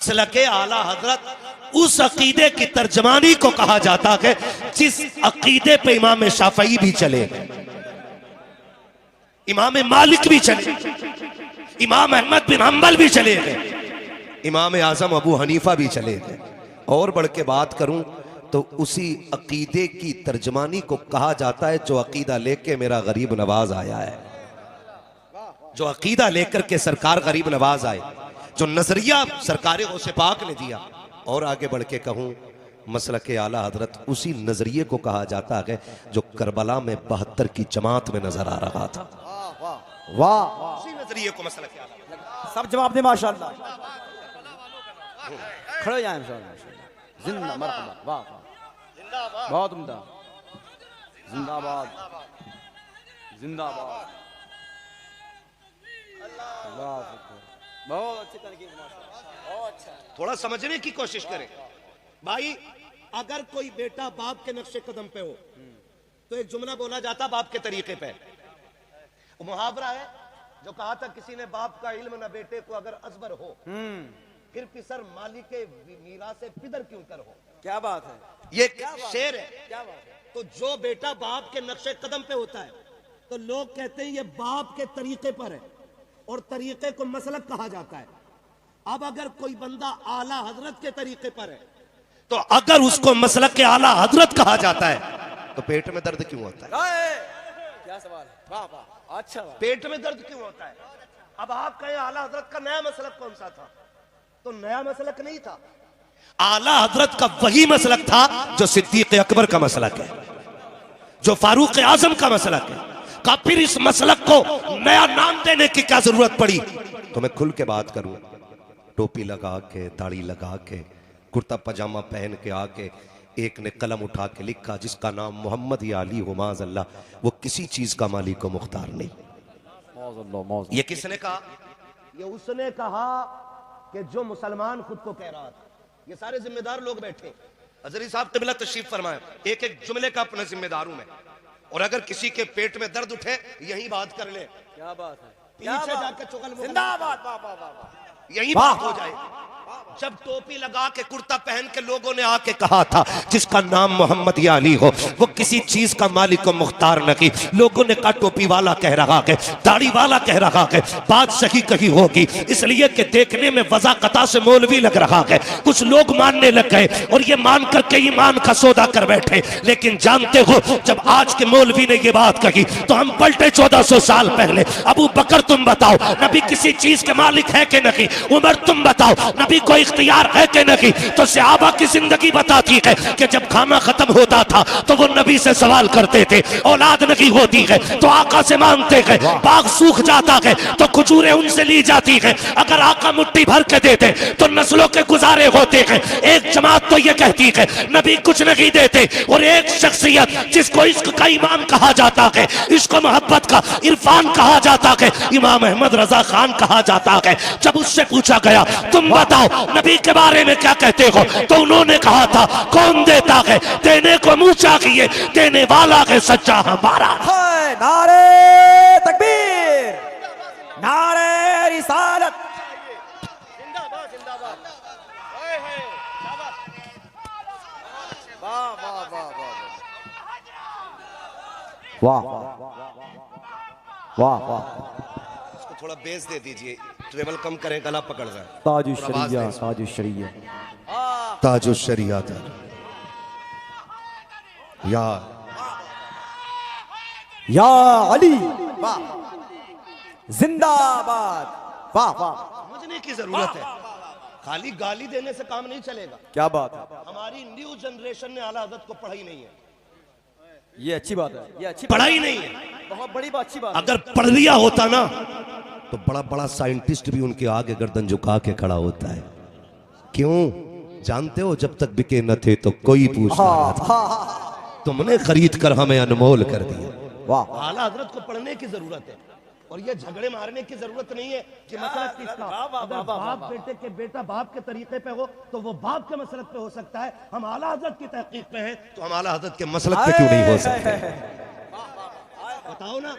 मसलके आला हजरत उस अकीदे की तर्जमानी को कहा जाता है जिस अकीदे पे इमाम शाफई भी चले, इमाम मालिक भी चले, इमाम अहमद बिन हम्बल भी चले गए, इमाम आजम अबू हनीफा भी चले गए। और बढ़ के बात करूं तो उसी अकीदे की तर्जमानी को कहा जाता है जो अकीदा लेके मेरा गरीब नवाज आया है, जो अकीदा लेकर के सरकार गरीब नवाज आए, जो नजरिया सरकार गौसे पाक ने दिया। और आगे बढ़ के कहूं मसलके आला हजरत उसी नजरिए को कहा जाता है जो करबला में 72 की जमात में नजर आ रहा था। वाह, उसी नजरिए को मसलके आला। सब जवाब दे माशाअल्लाह। खड़े हो जाएं इंशाअल्लाह। जिंदा मरहबा, वाह वाह, बहुत उम्दा, जिंदाबाद जिंदाबाद, अल्लाह अकबर, बहुत अच्छी तरीके से माशाअल्लाह, बहुत अच्छा। थोड़ा समझने की कोशिश करें भाई। अगर कोई बेटा बाप के नक्शे कदम पे हो तो एक जुमला बोला जाता बाप के तरीके पे। मुहावरा है जो कहा था किसी ने बाप का इल्म न बेटे को अगर अजबर हो फिर पिसर माली के मीरा से पिदर क्यों कर हो। क्या बात है, ये शेर है। क्या बात है। तो जो बेटा बाप के नक्शे कदम पे होता है तो लोग कहते हैं ये बाप के तरीके पर है और तरीके को मसलक कहा जाता है। अब अगर कोई बंदा आला हजरत के तरीके पर है तो अगर उसको मसलक के आला हजरत कहा जाता है तो पेट में दर्द क्यों होता है? क्या सवाल है, वाह वाह, अच्छा वाह। पेट में दर्द क्यों होता है? अब आप कहें आला हजरत का नया मसलक कौन सा था, तो नया मसलक नहीं था। आला हजरत का वही मसलक था जो सिद्दीक अकबर का मसलक है, जो फारूक आजम का मसलक है। का फिर इस मसलक को नया नाम देने की क्या जरूरत पड़ी? तो मैं खुल के बात करूं, टोपी लगा के, दाढ़ी लगा के, कुर्ता पजामा पहन के आके एक ने कलम उठा के लिखा जिसका नाम मोहम्मद या अली हो माज़अल्लाह, वो किसी चीज का मालिक व मुख्तार नहीं। ये किसने कहा? ये उसने कहा कि जो मुसलमान खुद को कह रहा था। ये सारे जिम्मेदार लोग बैठे, हजरी साहब क़िबला तशरीफ फरमाए, एक एक जुमले का अपना जिम्मेदार हूं मैं। और अगर किसी के पेट में दर्द उठे यही बात कर ले। क्या बात है, पीछे जाकर चुगल जिंदाबाद, वाह वाह वाह वाह, यही बात हो जाए। जब टोपी लगा के कुर्ता पहन के लोगों ने आके कहा था जिसका नाम मोहम्मद या अली हो वो किसी चीज का मालिक को मुख्तार नहीं। लोगों ने कहा टोपी वाला कह रहा है, दाढ़ी वाला कह रहा है, बात सही कही होगी इसलिए कि देखने में वज़ाकता से मौलवी लग रहा है। कुछ लोग मानने लग गए और ये मान करके ईमान का सौदा कर बैठे। लेकिन जानते हो जब आज के मौलवी ने ये बात कही तो हम पलटे 1400 साल पहले। अबू बकर तुम बताओ नबी किसी चीज के मालिक है कि नहीं? उमर तुम बताओ नबी को इख्तियार है कि नहीं? तो सहाबा की जिंदगी बताती है कि जब खाना खत्म होता था तो वो नबी से सवाल करते थे, औलाद नहीं होती है तो आका से मांगते हैं, बाग सूख जाता है तो खजूरें उनसे ली जाती है, अगर आका मुट्ठी भर के देते तो नस्लों के गुजारे होते हैं। एक जमात तो ये कहती है नबी कुछ नहीं देते, और एक शख्सियत जिसको इश्क का ईमान कहा जाता है, इसको मोहब्बत का इरफान कहा जाता है, इमाम अहमद रजा खान कहा जाता है। जब उससे पूछा गया तुम बताओ नबी के बारे में क्या कहते हो, तो उन्होंने कहा था कौन देता है देने को मुंह चाहिए, देने वाला है सच्चा हमारा। नारे तकबीर, नारे रिसालत, जिंदाबाद जिंदाबाद, वाह वाह वाह वाह वाह वाह। थोड़ा बेस दे दीजिए, ट्रेवल कम करें, गला पकड़ जाए। ताजुश शरिया, ताजुश शरिया, ताजुश शरिया या अली, वाह, जिंदाबाद, वाह वाह। समझने की जरूरत है, खाली गाली देने से काम नहीं चलेगा। क्या बात है, हमारी न्यू जनरेशन ने आला हज़रत को पढ़ाई नहीं है। ये अच्छी बात है, ये अच्छी पढ़ाई नहीं है, बहुत बड़ी बात, अच्छी बात। अगर पढ़ लिया होता ना तो बड़ा बड़ा साइंटिस्ट भी उनके आगे गर्दन झुका के खड़ा होता है। क्यों? जानते हो जब तक बिके न थे तो कोई पूछता न था, तुमने खरीद कर हमें अनमोल कर दिया। वाह, आला हज़रत को पढ़ने की जरूरत है और ये झगड़े मारने की जरूरत नहीं है कि मसलक किसका। अगर बाप बेटे के बेटा बाप के तरीके पे हो तो वो बाप के मसलक पे हो सकता है। हम आला हज़रत की तहकीक पे हैं तो हम आला हज़रत के मसलक पे क्यों नहीं हो सकते? बताओ ना,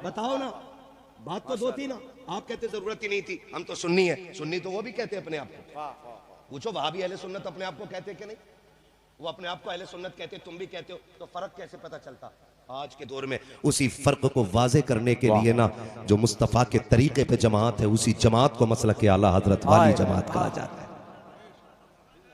बताओ ना। बात तो दो थी ना, आप कहते जरूरत ही नहीं थी, हम तो सुन्नी है। सुन्नी तो वो भी कहते हैं अपने आप को। पूछो वहाबी अहले सुन्नत अपने आप को कहते कि नहीं? वो अपने आप को अहले सुन्नत कहते, तुम भी कहते हो, तो फर्क कैसे पता चलता? आज के दौर में उसी फर्क को वाजे करने के लिए ना, जो मुस्तफा के तरीके पे जमात है, उसी जमात को मसलक आला हजरत वाली जमात कहा जाता है।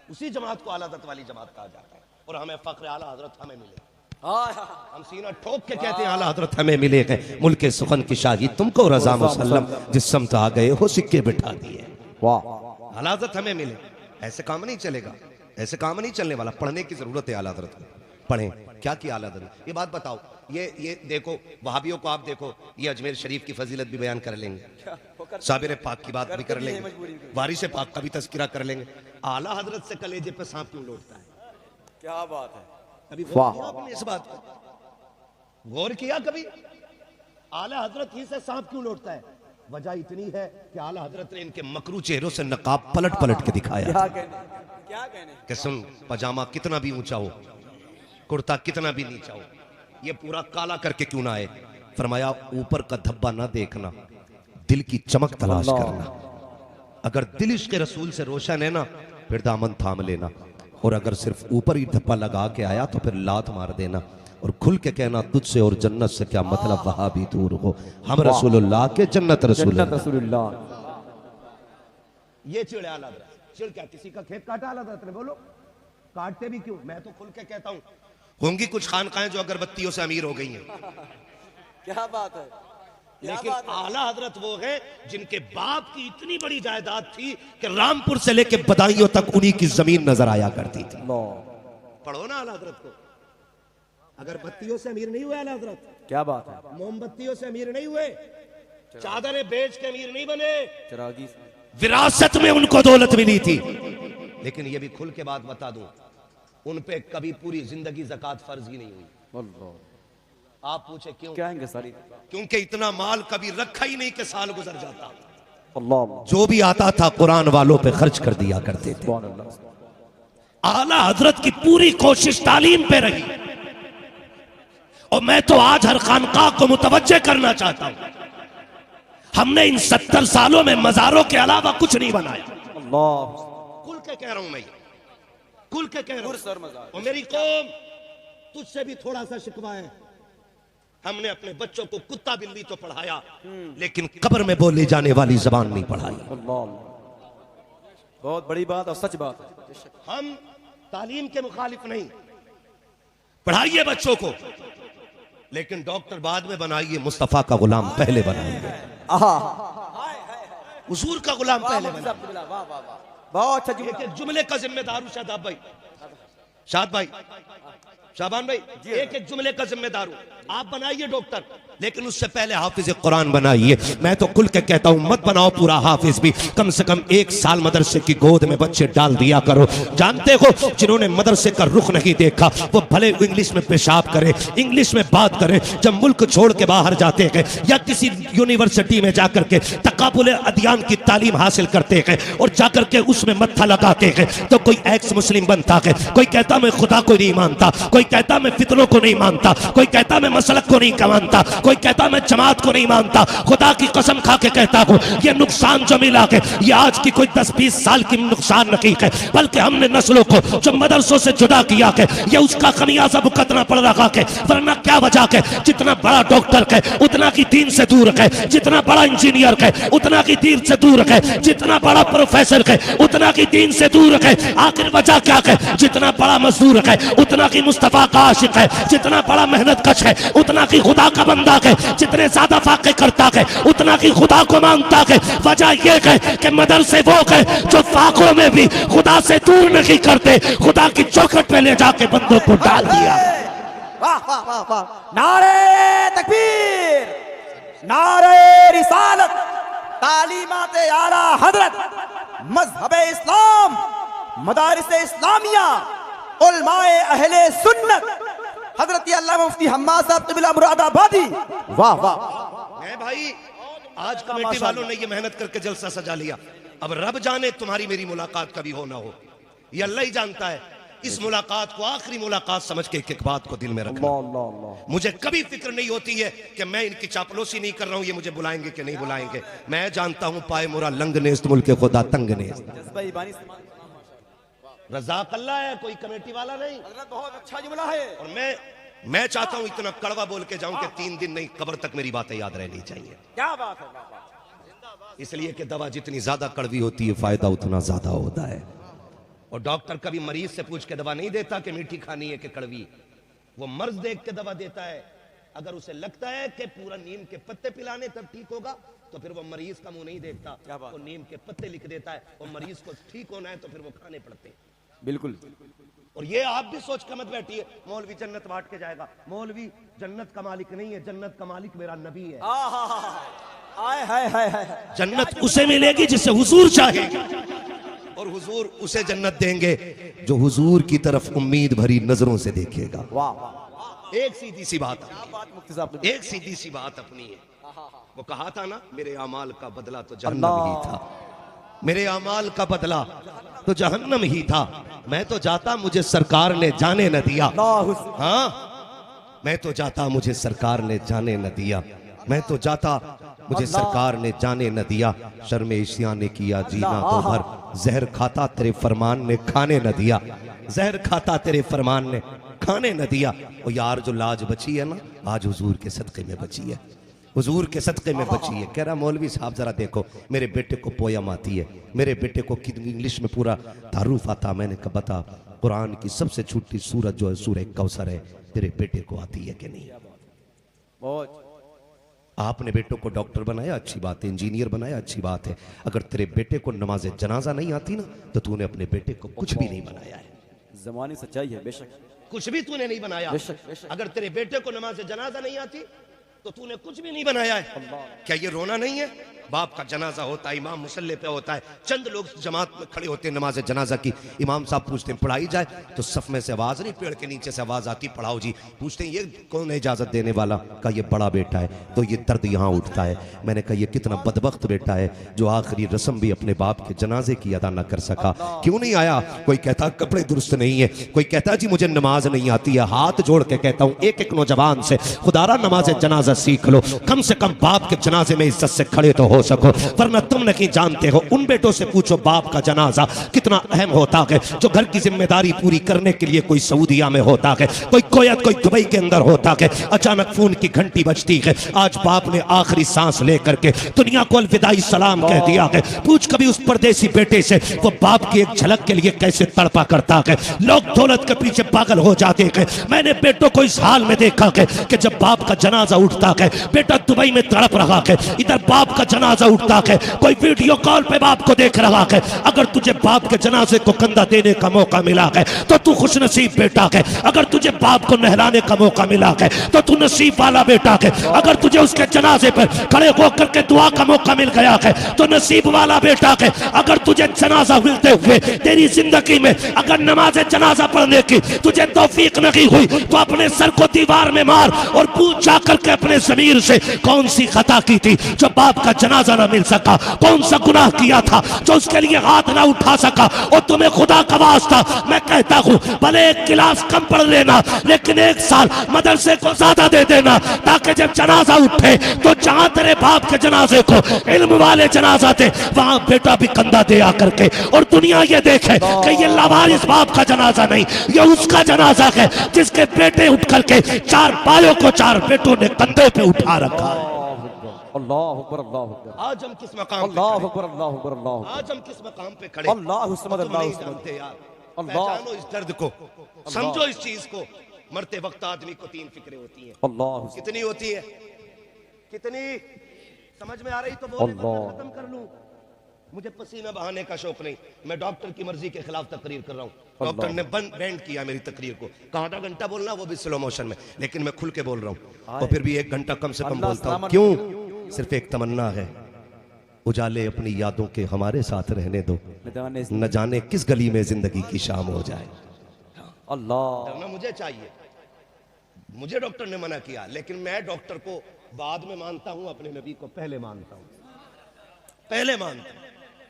उसी जमात को आला हजरत वाली जमात कहा जाता है। और हमें फख्र आला हजरत हमें मिले, हम सीना ठोक के कहते हैं आला हजरत हमें मिले गए। मुल्क सुखन की शाही तुमको रजा मुसल्लम, जिस समत आ गए हो सिक्के बिठा दिए। वाह, आला हजरत हमें मिले। ऐसे काम नहीं चलेगा, ऐसे काम नहीं चलने वाला। पढ़ने की जरूरत है आला हजरत को, पढ़ें। क्या किया आला हजरत? ये बात बताओ, ये देखो वहाबियों को आप देखो, ये अजमेर शरीफ की फजीलत भी बयान कर लेंगे, साबिर पाक की बात भी कर लेंगे, वारिस पाक का भी तज़किरा कर लेंगे। आला हजरत से कलेजे पे सांप क्यों लौटता है? क्या बात है? कभी गौर किया आपने इस बात को? गौर किया कभी? आला हजरत ही से सांप क्यों लौटता है? वजह इतनी है कि आला हजरत ने इनके मकरू चेहरों से नकाब पलट पलट के दिखाया। क्या कहने कि सुन, पजामा कितना भी ऊंचा हो, कुर्ता कितना भी नीचा हो, ये पूरा काला करके क्यों ना आए? फरमाया ऊपर का धब्बा ना देखना, दिल की चमक तलाश करना। अगर दिल इश्क़ रसूल से रोशन है ना, फिर दामन थाम लेना। और अगर सिर्फ ऊपर ही धब्बा लगा के आया तो फिर लात मार देना और खुल के कहना तुझसे और जन्नत से क्या मतलब, वहां भी दूर हो, हम रसूलुल्लाह के जन्नत रसूलुल्लाह। ये चिड़े आला हजरत, चिड़ क्या किसी का खेत काटा आला हजरत ने? बोलो, काटते भी क्यों? मैं तो खुल के कहता हूं, होंगी कुछ खानकाएं जो अगरबत्तियों से अमीर हो गई हैं। क्या बात है? लेकिन आला हजरत वो है जिनके बाप की इतनी बड़ी जायदाद थी कि रामपुर से लेके बदायूं तक उन्हीं की जमीन नजर आया करती थी। पढ़ो ना आला हजरत को। अगरबत्तियों से अमीर नहीं हुए आला हजरत। क्या बात है? मोमबत्तियों से अमीर नहीं हुए, चादरें बेच के अमीर नहीं बने, चिरागी विरासत में उनको दौलत मिली थी। लेकिन ये भी खुल के बात बता दूं, उन पे कभी पूरी जिंदगी ज़कात फर्ज ही नहीं हुई। आप पूछे क्यों? क्या है सारी? क्योंकि इतना माल कभी रखा ही नहीं कि साल गुजर जाता। अल्लाह, जो भी आता था कुरान वालों पे खर्च कर दिया करते थे। आला हजरत की पूरी कोशिश तालीम पे रही। और मैं तो आज हर खानकाह को मुतवज्जे करना चाहता हूं, हमने इन 70 सालों में मजारों के अलावा कुछ नहीं बनाया। अल्लाह, खुल के कह रहा हूं, मैं खुल के कह रहा हूं। और मेरी कौम, तुझसे भी थोड़ा सा शिकवा है। हमने अपने बच्चों को कुत्ता बिल्ली तो पढ़ाया, लेकिन कब्र में बोली जाने वाली जबान नहीं पढ़ाई। बहुत बड़ी बात और सच बात है। हम तालीम के मुखालिफ नहीं, पढ़ाइए बच्चों को, लेकिन डॉक्टर बाद में बनाइए, मुस्तफा का गुलाम पहले बनाइए, हुजूर का गुलाम पहले बनाइए। बहुत अच्छा एक जुमले का जिम्मेदार हूं शादाब भाई, शाद भाई, शाबान भाई, एक एक जुमले का जिम्मेदार हूं। आप बनाइए डॉक्टर, लेकिन उससे पहले हाफिज कुरान बनाइए। मैं तो खुल के कहता हूं, मत बनाओ पूरा हाफिज भी, कम से कम 1 साल मदरसे की गोद में बच्चे डाल दिया करो। जानते हो, जिन्होंने मदरसे का रुख नहीं देखा, वो भले इंग्लिश में पेशाब करे, इंग्लिश में बात करे, जब मुल्क छोड़ के बाहर जाते हैं या किसी यूनिवर्सिटी में जाकर के तकाबुल अदियान की तालीम हासिल करते हैं और जाकर के उसमें मत्था लगाते हैं, तो कोई एक्स मुस्लिम बनता है, कोई कहता मैं खुदा को नहीं मानता, कोई कहता मैं फितरों को नहीं मानता, कोई कहता मैं मसलक को नहीं मानता, कोई कहता मैं जमात को नहीं मानता। खुदा की कसम खा के कहता हूं, ये नुकसान जो मिला है, ये आज की कोई 10-20 साल की नुकसान नहीं है, बल्कि हमने नस्लों को जो मदरसों से जुदा किया है, ये उसका खमियाजा भुगतना पड़ रहा है। वरना क्या वजह है? जितना बड़ा डॉक्टर है उतना की दीन से दूर है, जितना बड़ा इंजीनियर है उतना की दीन से दूर है, जितना बड़ा प्रोफेसर है उतना की दीन से दूर है। आखिर वजह क्या है? जितना बड़ा मजदूर है उतना की मुस्तफा का आशिक है, जितना बड़ा मेहनत कश है उतना की खुदा का बंदा है, जितने ज्यादा फाके करता है उतना की खुदा को मानता है। वजह यह है कि मदरसे वो है जो फाकों में भी खुदा से दूर नहीं करते, खुदा की चौखट पे ले जाके बंदों को डाल दिया। वाह वाह वाह वाह, नारे तकबीर, नारे रिसालत, तालीमात आला हजरत, मजहब इस्लाम, मदारिस इस्लामिया, उलमाए अहले सुन्नत, हजरत अल्लामा मुफ्ती हम्माद साहब तबिला मुरादाबादी। वाह वाह। मैं भाई, आज कमेटी वालों ने ये मेहनत करके जलसा सजा लिया। अब रब जाने तुम्हारी मेरी मुलाकात कभी हो ना हो, ये अल्लाह ही जानता है। इस मुलाकात को आखिरी मुलाकात समझ के एक बात को दिल में रखना, अल्लाह अल्लाह। मुझे कभी फिक्र नहीं होती है कि मैं इनकी चापलूसी नहीं कर रहा हूं, ये मुझे बुलाएंगे कि नहीं बुलाएंगे। मैं जानता हूं पाए मुरा लंग ने मुल्क के खुदा तंग ने। रज़ाक अल्लाह है, कोई कमेटी वाला नहीं। बहुत अच्छा जुमला है। और मैं चाहता हूं इतना कड़वा बोल के जाऊं कि 3 दिन नहीं, कब्र तक मेरी बातें याद रहनी चाहिए। क्या बात है। इसलिए कि दवा जितनी ज्यादा कड़वी होती है फायदा उतना ज्यादा होता है। और डॉक्टर कभी मरीज से पूछ के दवा नहीं देता कि मीठी खानी है कि कड़वी, वो मर्ज देख के दवा देता है। अगर उसे लगता है कि पूरा नीम के पत्ते पिलाने तब ठीक होगा तो फिर वो मरीज का मुंह नहीं देखता, वो नीम के पत्ते लिख देता है। और मरीज को ठीक होना है तो फिर वो खाने पड़ते हैं। बिल्कुल। और ये आप भी सोच कर मत बैठिए मौलवी जन्नत बांट के जाएगा। मौलवी जन्नत का मालिक नहीं है, जन्नत का मालिक मेरा नबी है। आए हाय हाय हाय। जन्नत उसे मिलेगी जिसे हुजूर चाहेगा, और हुजूर उसे जन्नत देंगे जो हुजूर की तरफ उम्मीद भरी नजरों से देखेगा। वाह। एक सीधी सी बात, मुफ्ती साहब, एक सीधी सी बात अपनी है। वो कहा था ना, मेरे अमाल का बदला तो जहन्नम ही था, मेरे अमाल का बदला तो जहन्नम ही था। मैं तो जाता मुझे सरकार ने जाने न दिया। हाँ, मैं तो जाता मुझे सरकार ने जाने न दिया। मैं तो जाता मुझे सरकार ने जाने न दिया। शर्मे इश्या ने किया जीना तो भर, जहर खाता तेरे फरमान ने खाने न दिया। जहर खाता तेरे फरमान ने खाने न दिया। और यार जो लाज बची है ना, आज हुजूर के सदक़े में बची है, हुजूर के सदक़े में बची है। कह रहा मौलवी साहब जरा देखो, मेरे बेटे को पोयम आती है, मेरे बेटे को इंग्लिश में पूरा तारुफ आता। मैंने कहा बता, कुरान की सबसे छोटी सूरत जो है सूरह कौसर है, तेरे बेटे को आती है कि नहीं? आपने बेटों को डॉक्टर बनाया, अच्छी बात है, इंजीनियर बनाया, अच्छी बात है। अगर तेरे बेटे को नमाज जनाजा नहीं आती ना, तो तूने अपने बेटे को कुछ भी नहीं बनाया है। ज़मानी सच्चाई है, बेशक कुछ भी तूने नहीं बनाया। अगर तेरे बेटे को नमाज जनाजा नहीं आती तो तूने कुछ भी नहीं बनाया है। क्या ये रोना नहीं है? बाप का जनाजा होता है, इमाम मुसल्ले पे होता है, चंद लोग जमात में खड़े होते हैं नमाज जनाजा की। इमाम साहब पूछते हैं पढ़ाई जाए, तो सफ में से आवाज नहीं, पेड़ के नीचे से आवाज आती पढ़ाओ जी। पूछते हैं ये कौन है इजाजत देने वाला? का ये बड़ा बेटा है। तो ये दर्द यहाँ उठता है। मैंने कहा ये कितना बदबख्त बेटा है जो आखिरी रस्म भी अपने बाप के जनाजे की अदा न कर सका। क्यों नहीं आया? कोई कहता कपड़े दुरुस्त नहीं है, कोई कहता जी मुझे नमाज नहीं आती है। हाथ जोड़ के कहता हूँ एक एक नौजवान से, खुदारा नमाज जनाजा सीख लो, कम से कम बाप के जनाजे में इज्जत से खड़े तो हो सको। वरना तुम नहीं जानते हो। उन बेटों से पूछो बाप का जनाजा कितना अहम होता है, जो घर की जिम्मेदारी पूरी करने के लिए कोई सऊदिया में होता है, कोई कोयत, कोई दुबई के अंदर होता है। अचानक फोन की घंटी बजती है, आज बाप ने आखिरी सांस लेकर के दुनिया को अलविदाई सलाम कह दिया है। पूछ कभी उस परदेसी बेटे से वो बाप की एक झलक के लिए कैसे तड़पा करता है। लोग दौलत के पीछे पागल हो जाते हैं। मैंने बेटों को इस हाल में देखा है कि जब बाप का जनाजा उठता है, बेटा दुबई में तड़प रहा है, इधर बाप का जनाजा उठता है, कोई वीडियो कॉल पे बाप को देख रहा है। अगर तुझे बाप के जनाजे को कंधा देने का मौका मिला है तो तू खुश नसीब बेटा है। अगर तुझे बाप को नहलाने का मौका मिला है तो तू नसीब वाला बेटा है। अगर तुझे उसके जनाजे पर खड़े होकर के दुआ का मौका मिल गया है तो नसीब वाला बेटा है। अगर तुझे जनाजा मिलते हुए तेरी जिंदगी में अगर नमाज जनाजा पढ़ने की तुझे तौफीक नहीं हुई तो अपने सर को दीवार में मार और पूछ जाकर के अपने ज़मीर से कौन सी खता की थी जो बाप का जनाजा ना मिल सका, कौन सा गुनाह किया था जो उसके लिए हाथ ना उठा सका। और तुम्हें खुदा का वास्ता मैं कहता हूँ भले एक क्लास कम पढ़ लेना, लेकिन 1 साल मदरसे को ज्यादा दे देना, ताकि जब जनाजा उठे तो जहां तेरे बाप के जनाजे को इल्म वाले जनाजा थे वहां बेटा भी कंधा दे आकर के, और दुनिया ये देखे कि ये लावारिस बाप का जनाजा नहीं, ये उसका जनाजा है जिसके बेटे उठ करके 4 भाइयों को 4 बेटों ने कंधे पे उठा रखा है। अल्लाह अकबर, अल्लाह अकबर। आज हम किस मकाम पे अल्लाह खड़े? अकबर, अल्लाह अकबर, अल्लाह अकबर। आज हम किस मकाम पे खड़े? अल्लाह हुस्मद, तुम अल्लाह नहीं हुस्मद। जानते यार। अल्लाह। पहचानो इस दर्द को, समझो इस चीज को। मरते वक्त आदमी को 3 फिक्रें होती हैं। अल्लाह। कितनी होती है? कितनी? समझ में आ रही तो बोले तो मैं खत्म कर लूं। मुझे पसीना बहाने का शौक नहीं, मैं डॉक्टर की मर्जी के खिलाफ तकरीर कर रहा हूँ। डॉक्टर ने बैंड किया मेरी तकरीर को, कहा आधा घंटा बोलना, वो भी स्लो मोशन में, लेकिन मैं खुल के बोल रहा हूँ। और फिर भी 1 घंटा कम से कम बोलता हूँ। क्यों? सिर्फ एक तमन्ना है, उजाले अपनी यादों के हमारे साथ रहने दो, न जाने किस गली में जिंदगी की शाम हो जाए। अल्लाह। डरना मुझे चाहिए, मुझे डॉक्टर ने मना किया, लेकिन मैं डॉक्टर को बाद में मानता हूं, अपने नबी को पहले मानता हूं, पहले मानता हूं।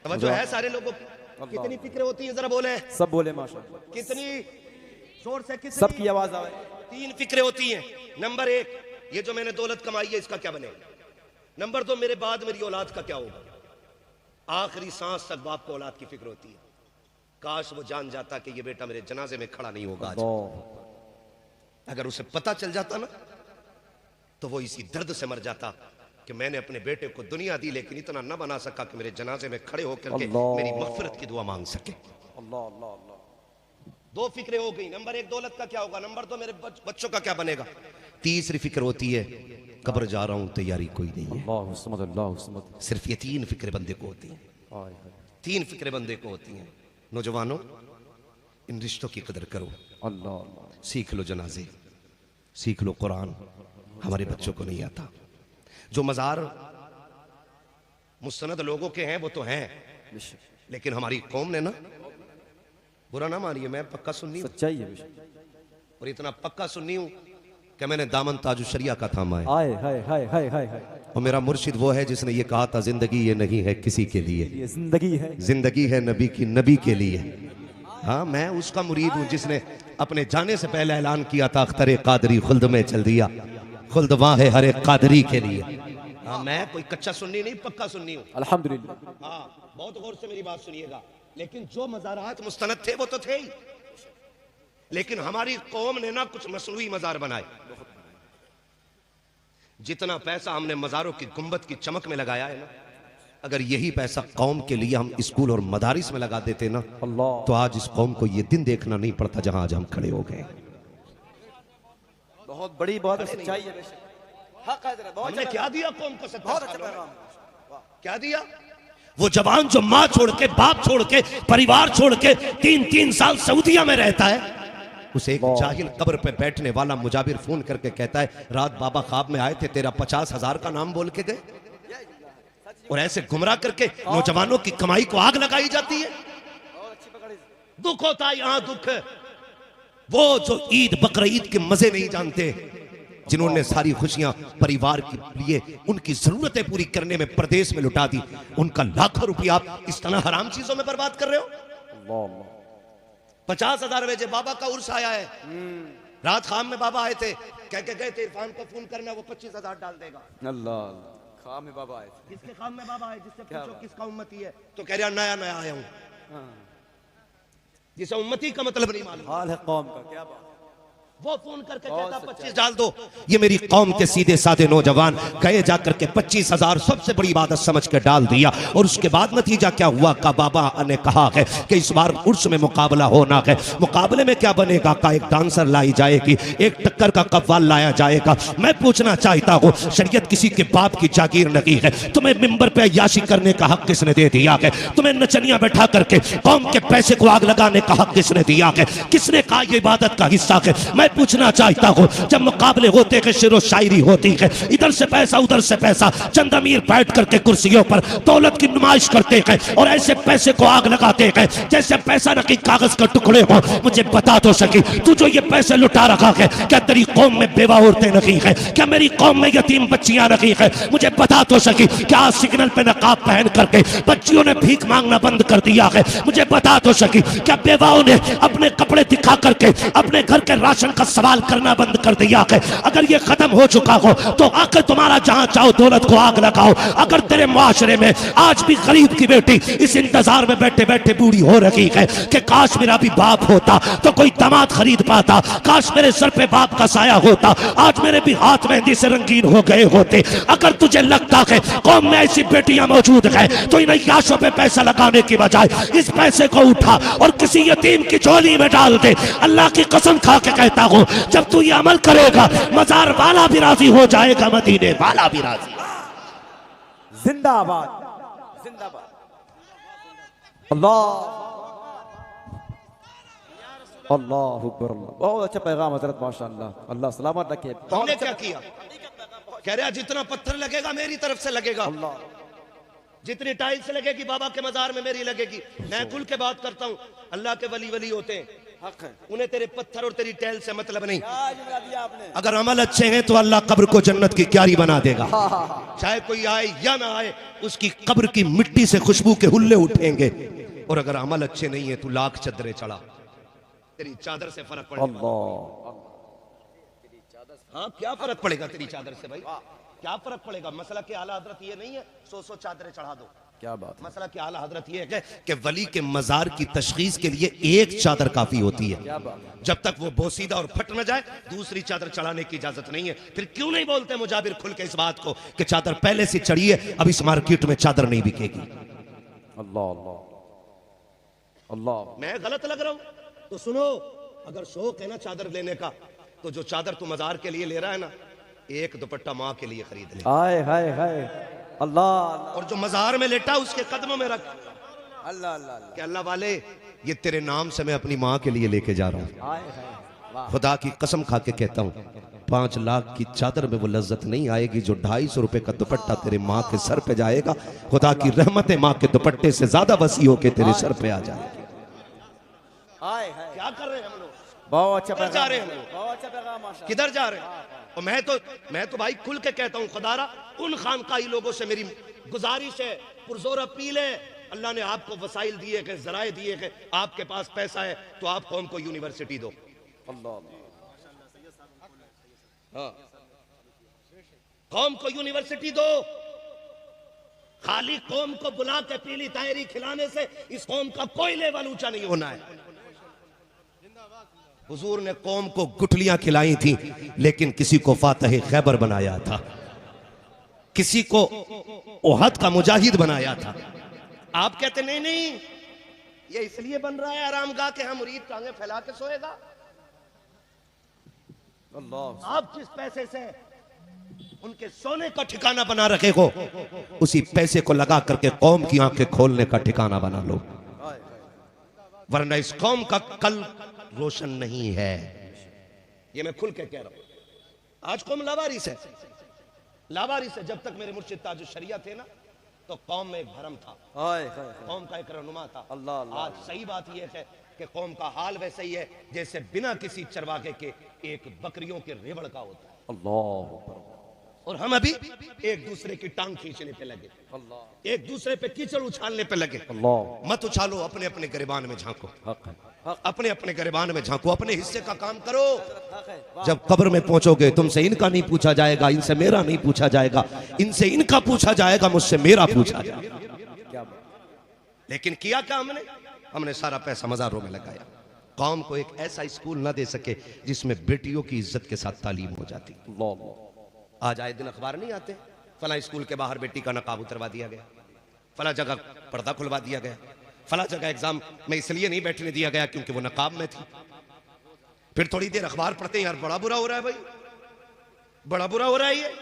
जो है सारे लोगों की कितनी फिक्र होती है जरा बोले, सब बोले माशाअल्लाह, कितनी जोर से, कितनी? सबकी आवाज आवे। 3 फिक्रें होती हैं। नंबर 1, ये जो मैंने दौलत कमाई है इसका क्या बनेगा। नंबर 2, मेरे बाद मेरी औलाद का क्या होगा। आखिरी सांस तक बाप को औलाद की फिक्र होती है। काश वो जान जाता कि ये बेटा मेरे जनाजे में खड़ा नहीं होगा आज। अगर उसे पता चल जाता ना तो वो इसी दर्द से मर जाता कि मैंने अपने बेटे को दुनिया दी लेकिन इतना न बना सका कि मेरे जनाजे में खड़े होकर के मेरी मगफिरत की दुआ मांग सके। अल्लाह अल्लाह अल्लाह। 2 फिक्रें हो गई। नंबर 1 दौलत का क्या होगा, नंबर 2 मेरे बच्चों का क्या बनेगा। तीसरी फिक्र होती है कब्र जा रहा हूं तैयारी कोई नहीं है। अल्लाह सिर्फ ये 3 फिक्रें बंदे को होती हैं। 3 फिक्रें बंदे को होती हैं। नौजवानों, इन रिश्तों की कदर करो। अल्लाह, सीख लो जनाजे, सीख लो कुरान। हमारे बच्चों को नहीं आता। जो मजार मुस्तनद लोगों के हैं वो तो हैं, लेकिन हमारी कौम ने ना, बुरा ना मानिए, मैं पक्का सुन्नी हूं, सच्चाई है और इतना पक्का सुन्नी हूं कि मैंने दामन ताजु शरिया का थामा है। हाय हाय हाय हाय हाय हाय। और मेरा मुर्शिद वो है जिसने ये कहा था, जिंदगी ये नहीं है किसी के लिए, ये जिंदगी है, जिंदगी है नबी की, नबी के लिए। हाँ, मैं उसका मुरीद हूं जिसने अपने जाने से पहले ऐलान किया था, अख्तरे कादरी खुल्द में चल दिया, खुल्द वहां है हर एक कादरी के लिए। हाँ, मैं कोई कच्चा सुन्नी नहीं, पक्का सुन्नी हूँ। अल्हम्दुलिल्लाह। हाँ, बहुत गौर से मेरी बात सुनिएगा। लेकिन जो मज़ारात मुस्तनद थे वो तो थे ही, लेकिन हमारी कौम ने ना कुछ मसनूई मज़ार बनाए। जितना पैसा हमने मज़ारों की गुंबद की चमक में लगाया है ना, अगर यही पैसा कौम के लिए हम स्कूल और मदारिस में लगा देते ना, तो आज इस कौम को ये दिन देखना नहीं पड़ता जहां आज हम खड़े हो गए। बहुत बड़ी बात है, सच्चाई है बेशक। हक है, बहुत हमने क्या दिया कौम को? बहुत अच्छा पैगाम, क्या दिया? वो जवान जो माँ छोड़ के, बाप छोड़ के, परिवार छोड़ के 3-3 साल सऊदीया में रहता है, उसे एक जाहिल कब्र पे बैठने वाला मुजाबिर फोन करके कहता है, रात बाबा ख्वाब में आए थे, तेरा 50,000 का नाम बोल के गए। और ऐसे गुमराह करके नौजवानों की कमाई को आग लगाई जाती है। दुख होता है यहाँ, दुख। वो जो ईद बकर ईद के मजे नहीं जानते, जिन्होंने सारी खुशियां परिवार के लिए, उनकी जरूरतें पूरी करने में प्रदेश में लुटा दी, उनका लाखों रुपया आप इस तरह हराम चीजों में बर्बाद कर रहे हो। 50,000 भेजे, बाबा का उर्स आया है, रात खाम में बाबा आए थे, कह के गए थे इरफान को फोन करना, वो 25,000 डाल देगा। अल्लाह, खाम में बाबा आए, किसके खाम में बाबा आए? जिससे पूछो किसका उम्मती है, तो कह रहा नया नया आया हूं, जिसे उम्मती का मतलब नहीं मालूम। हाल है कौम का, क्या बात। वो फोन करके कहता 25 डाल दो। ये मेरी कौम के सीधे साधे नौजवान गए जाकर के 25,000 सबसे बड़ी इबादत समझ के डाल दिया। और उसके बाद नतीजा क्या हुआ का बाबा ने कहा है कि इस बार उर्स में मुकाबला होना है। मुकाबले में क्या बनेगा का, एक डांसर लाई जाएगी, एक टक्कर का कव्वाल लाया जाएगा। मैं पूछना चाहता हूँ, शरीयत किसी के बाप की जागीर नहीं है। तुम्हें मिंबर पे अय्याशी करने का हक किसने दे दिया है? तुम्हें नचनिया बैठा करके कौम के पैसे को आग लगाने का हक किसने दिया है? किसने कहा ये इबादत का हिस्सा है? मैं पूछना चाहता हूं, जब मुकाबले होते हैं, शेरो शायरी होती है, इधर से पैसा उधर से पैसा, चंद अमीर बैठ करके कुर्सियों पर दौलत की नुमाइश करते हैं और ऐसे पैसे को आग लगाते हैं जैसे पैसा नकी कागज का टुकड़े हो। मुझे बता तो सकी, तू जो ये पैसे लुटा रखा है, क्या तेरी कौम में बेवा औरतें नहीं है? क्या मेरी कौम में यतीम बच्चियां नहीं है? मुझे बता तो सकी, क्या सिग्नल पे नकाब पहन करके बच्चियों ने भीख मांगना बंद कर दिया है? मुझे बता तो सकी, क्या बेवाओं ने अपने कपड़े दिखा करके अपने घर के राशन का सवाल करना बंद कर दिया है? अगर ये खत्म हो चुका हो तो आकर तुम्हारा जहां चाहो दौलत को आग लगाओ। अगर तेरे मुआशरे में आज भी गरीब की बेटी इस इंतजार में बैठे बैठे बूढ़ी हो रही है कि काश मेरा भी बाप होता तो कोई दामाद खरीद पाता, काश मेरे सर पे बाप का साया होता, आज मेरे भी हाथ मेहंदी से रंगीन हो गए होते। अगर तुझे लगता है कौम में ऐसी बेटियां मौजूद है तो इन अय्याशों पे पैसा लगाने की बजाय इस पैसे को उठा और किसी यतीम की झोली में डाल दे। अल्लाह की कसम खा के कहता हूं, जब तू ये अमल करेगा मजार वाला भी राजी हो जाएगा, मदीने वाला भी राजी। जिंदाबाद जिंदाबाद। अल्लाह अल्लाह अकबर। बहुत अच्छा पैगाम हजरत, माशाअल्लाह, अल्लाह सलामत रखे। हमने क्या किया? कह रहा जितना पत्थर लगेगा मेरी तरफ से लगेगा, जितनी टाइल्स लगेगी बाबा के मजार में मेरी लगेगी। मैं खुल के बात करता हूँ, अल्लाह के वली वली होते हैं, उन्हें तेरे पत्थर और तेरी टैल से मतलब नहीं। अगर अमल अच्छे हैं तो अल्लाह कब्र को जन्नत की क्यारी बना देगा। चाहे कोई आए या ना आए, उसकी कब्र की मिट्टी से खुशबू के हुल्ले उठेंगे। और अगर अमल अच्छे नहीं है, तू लाख चदरें चढ़ा, तेरी चादर से फर्क पड़ेगा। अल्लाह। हाँ, क्या फर्क पड़ेगा तेरी चादर से भाई, क्या फर्क पड़ेगा। मसला के आला हजरत ये नहीं है 100 चादरें चढ़ा दो। क्या बात है। मसला के आला हजरत ये है कि वली के मजार की तशखीस के लिए एक चादर काफी होती है। क्या बात है। जब तक वो बोसीदा और फट न जाए, दूसरी चादर चढ़ाने की इजाजत नहीं है। फिर क्यों नहीं बोलते मुजाबिर खुल के इस बात को कि चादर पहले से चढ़ी है, अब इस मार्केट में चादर नहीं बिकेगी। अल्लाह अल्लाह अल्लाह। मैं गलत लग रहा हूं तो सुनो, अगर शौक है ना चादर लेने का, तो जो चादर तू मजार के लिए ले रहा है ना, एक दुपट्टा माँ के लिए खरीद ले। हाय हाय हाय। अल्लाह। और जो मजार में लेटा उसके कदमों में रख अल्लाह अल्लाह। कि अल्लाह वाले, ये तेरे नाम से मैं अपनी माँ के लिए लेके जा रहा हूँ। हाय हाय। खुदा की कसम खा के कहता हूँ, 5 लाख की चादर में वो लज्जत नहीं आएगी जो 250 रुपए का दुपट्टा तेरे माँ के सर पे जाएगा। खुदा की रहमतें माँ के दुपट्टे से ज्यादा वसी होके तेरे सर पे आ जाएगी। हाय हाय। क्या कर रहे हैं हम लोग, बहुत अच्छा किधर जा रहे हैं हम लोग, बहुत अच्छा पैगाम माशाअल्लाह। किधर जा रहे हैं। और मैं तो भाई खुल के कहता हूँ, खुदारा उन खानकाही लोगों से मेरी गुजारिश है, पुरजोर अपील है, अल्लाह ने आपको वसाइल दिए कि जराए दिए कि आपके पास पैसा है, तो आप कौम को यूनिवर्सिटी दो। अल्लाह। हाँ, कौम को यूनिवर्सिटी दो। खाली कौम को बुला के पीली तायरी खिलाने से इस कौम का कोई लेवल ऊंचा नहीं होना है। हुजूर ने कौम को गुठलियां खिलाई थी, लेकिन किसी को फातह खैबर बनाया था, किसी को ओहद का मुजाहिद बनाया था। आप कहते नहीं नहीं, ये इसलिए बन रहा है आरामगाह के हम मुरीद टांगे फैला के सोएगा। अल्लाह। आप जिस पैसे से उनके सोने का ठिकाना बना रखे हो, उसी पैसे को लगा करके कौम की आंखें खोलने का ठिकाना बना लो, वरना इस कौम का कल रोशन नहीं है। ये मैं खुल के कह रहा हूं। आज कौम लावारिस है, लावारिस है। जब तक मेरे मुर्शिद ताजुश शरिया थे ना, तो कौम में एक भरम था, हाय हाय। कौम का एक रहनुमा था। अल्लाह अल्लाह। आज सही बात यह है कि कौम का हाल वैसे ही है जैसे बिना किसी चरवाके के एक बकरियों के रेवड़ का होता है। अल्लाह। और हम अभी एक दूसरे की टांग खींचने पे लगे, अल्लाह। एक दूसरे पे कीचड़ उछालने पे लगे। अल्लाह। मत उछालो, अपने अपने गिरबान में झांको, हक है। हक। अपने अपने गिरबान में झांको, अपने हिस्से का काम करो। हक है। जब कब्र में पहुंचोगे, तुमसे इनका नहीं पूछा जाएगा, इनसे मेरा नहीं पूछा जाएगा, इनसे इनका पूछा जाएगा, मुझसे मेरा पूछा जाएगा। क्या बात। लेकिन किया क्या हमने सारा पैसा मजारों में लगाया। कौम को एक ऐसा स्कूल ना दे सके जिसमें बेटियों की इज्जत के साथ तालीम हो जाती। अल्लाह। आज आए दिन अखबार नहीं आते, फला स्कूल के बाहर बेटी का नकाब उतरवा दिया गया, फला जगह पर्दा खुलवा दिया गया, फला जगह एग्जाम में इसलिए नहीं बैठने दिया गया क्योंकि वो नकाब में थी। फिर थोड़ी देर अखबार पढ़ते हैं, यार बड़ा बुरा हो रहा है भाई, बड़ा बुरा हो रहा है ये।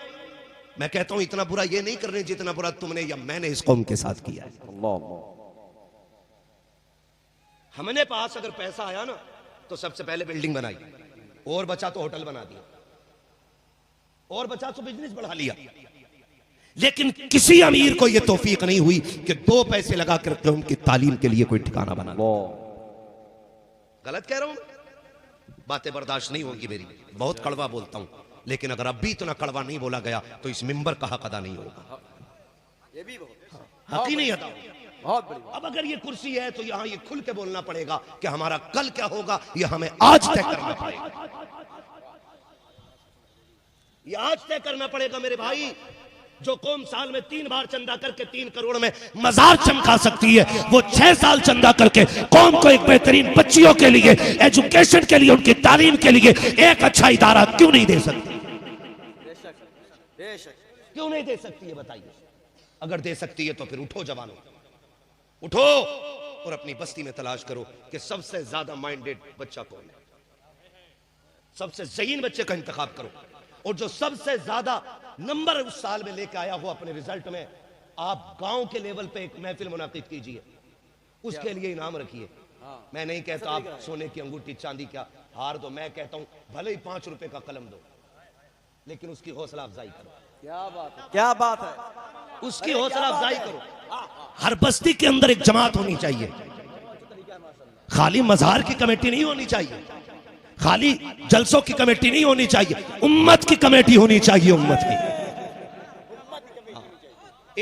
मैं कहता हूं इतना बुरा ये नहीं कर रहे जितना बुरा तुमने या मैंने इस कौम के साथ किया है। अल्लाह। हमने पास अगर पैसा आया ना, तो सबसे पहले बिल्डिंग बनाई, और बचा तो होटल बना दिया, और बचा तो बिजनेस बढ़ा लिया। लेकिन किसी अमीर को यह तौफीक नहीं हुई कि 2 पैसे लगा कर उनकी तालीम के लिए कोई ठिकाना बना। गलत कह रहा हूं, बातें बर्दाश्त नहीं होंगी मेरी, बहुत कड़वा बोलता हूं, लेकिन अगर अब भी इतना कड़वा नहीं बोला गया तो इस मिंबर का हक अदा नहीं होगा। ये भी बहुत हक ही नहीं अदा। बहुत बड़ी। अब अगर ये कुर्सी है तो यहां ये खुल के बोलना पड़ेगा कि हमारा कल क्या होगा, ये हमें आज तय करना पड़ेगा, ये आज तय करना पड़ेगा मेरे भाई। जो कौम साल में 3 बार चंदा करके 3 करोड़ में मजार चमका सकती है, वो 6 साल चंदा करके कौम को एक बेहतरीन बच्चियों के लिए, एजुकेशन के लिए, उनकी तालीम के लिए एक अच्छा इदारा क्यों नहीं दे सकती? बेशक बेशक। क्यों नहीं दे सकती है बताइए? अगर दे सकती है तो फिर उठो जवानों, उठो और अपनी बस्ती में तलाश करो कि सबसे ज्यादा माइंडेड बच्चा कौन है, सबसे ज़हीन बच्चे का इंतखाब करो, और जो सबसे ज्यादा नंबर उस साल में लेके आया हो अपने रिजल्ट में, आप गांव के लेवल पे एक महफिल मुनाकिद कीजिए, उसके लिए इनाम रखिए। मैं नहीं कहता आप सोने की अंगूठी चांदी क्या हार दो, मैं कहता हूं भले ही 5 रुपए का कलम दो, लेकिन उसकी हौसला अफजाई करो। क्या बात है, क्या बात है, उसकी हौसला अफजाई करो। हर बस्ती के अंदर एक जमात होनी चाहिए, खाली मज़ार की कमेटी नहीं होनी चाहिए, खाली जलसों की कमेटी नहीं होनी चाहिए, उम्मत की कमेटी होनी चाहिए। उम्मत की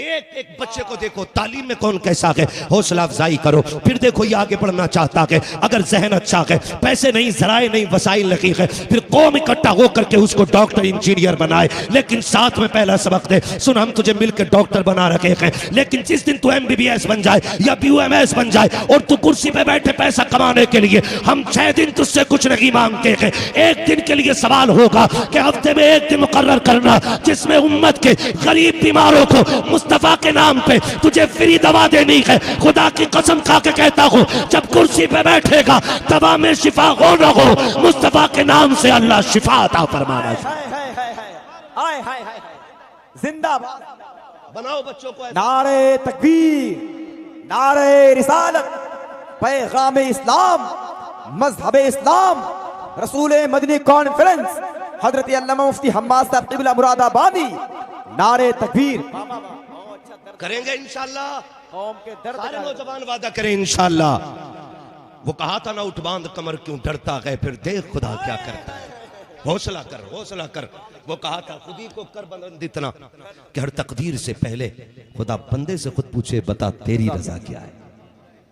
एक एक बच्चे को देखो तालीम में कौन कैसा है, हौसला अफजाई करो। फिर देखो ये आगे बढ़ना चाहता है, अगर जहन अच्छा है, पैसे नहीं, जराए नहीं, वसाइल नहीं है, फिर कौम इकट्ठा होकर के उसको डॉक्टर इंजीनियर बनाए, लेकिन साथ में पहला सबक दे, सुन हम तुझे मिलकर डॉक्टर बना रखे हैं, लेकिन जिस दिन तू MBBS बन जाए या BUMS बन जाए और तू कुर्सी पे बैठे पैसा कमाने के लिए, हम 6 दिन तुझसे कुछ नहीं मांगते हैं। एक दिन के लिए सवाल होगा कि हफ्ते में एक दिन मुकर्रर करना जिसमें उम्मत के गरीब बीमारों को मुस्तफा के नाम पे तुझे फ्री दवा देनी है। खुदा की कसम खा के कहता हूँ, जब कुर्सी पे बैठेगा दवा में शिफा हो न हो, मुस्तफा के नाम से अल्लाह शिफा अता फरमाना। जिंदाबाद। बनाओ बच्चों को। नारे तकबीर, नारे रिसालत, पैगाम इस्लाम, मजहब इस्लाम, रसूल मदनी कॉन्फ्रेंस हजरत अल्लामा मुफ्ती हम्माद साहब क़िबला मुरादाबादी। नारे तकबीर। करेंगे इंशाअल्लाह। कौम के दर्द सारे नौजवान वादा करें इंशाअल्लाह। वो कहा था ना, उठ बांध कमर क्यों डरता है, फिर देख खुदा क्या करता है। हौसला कर, हौसला कर। वो कहा था खुद ही को कर बुलंद इतना कि हर तकदीर से पहले खुदा बंदे से खुद पूछे, बता तेरी रजा क्या है।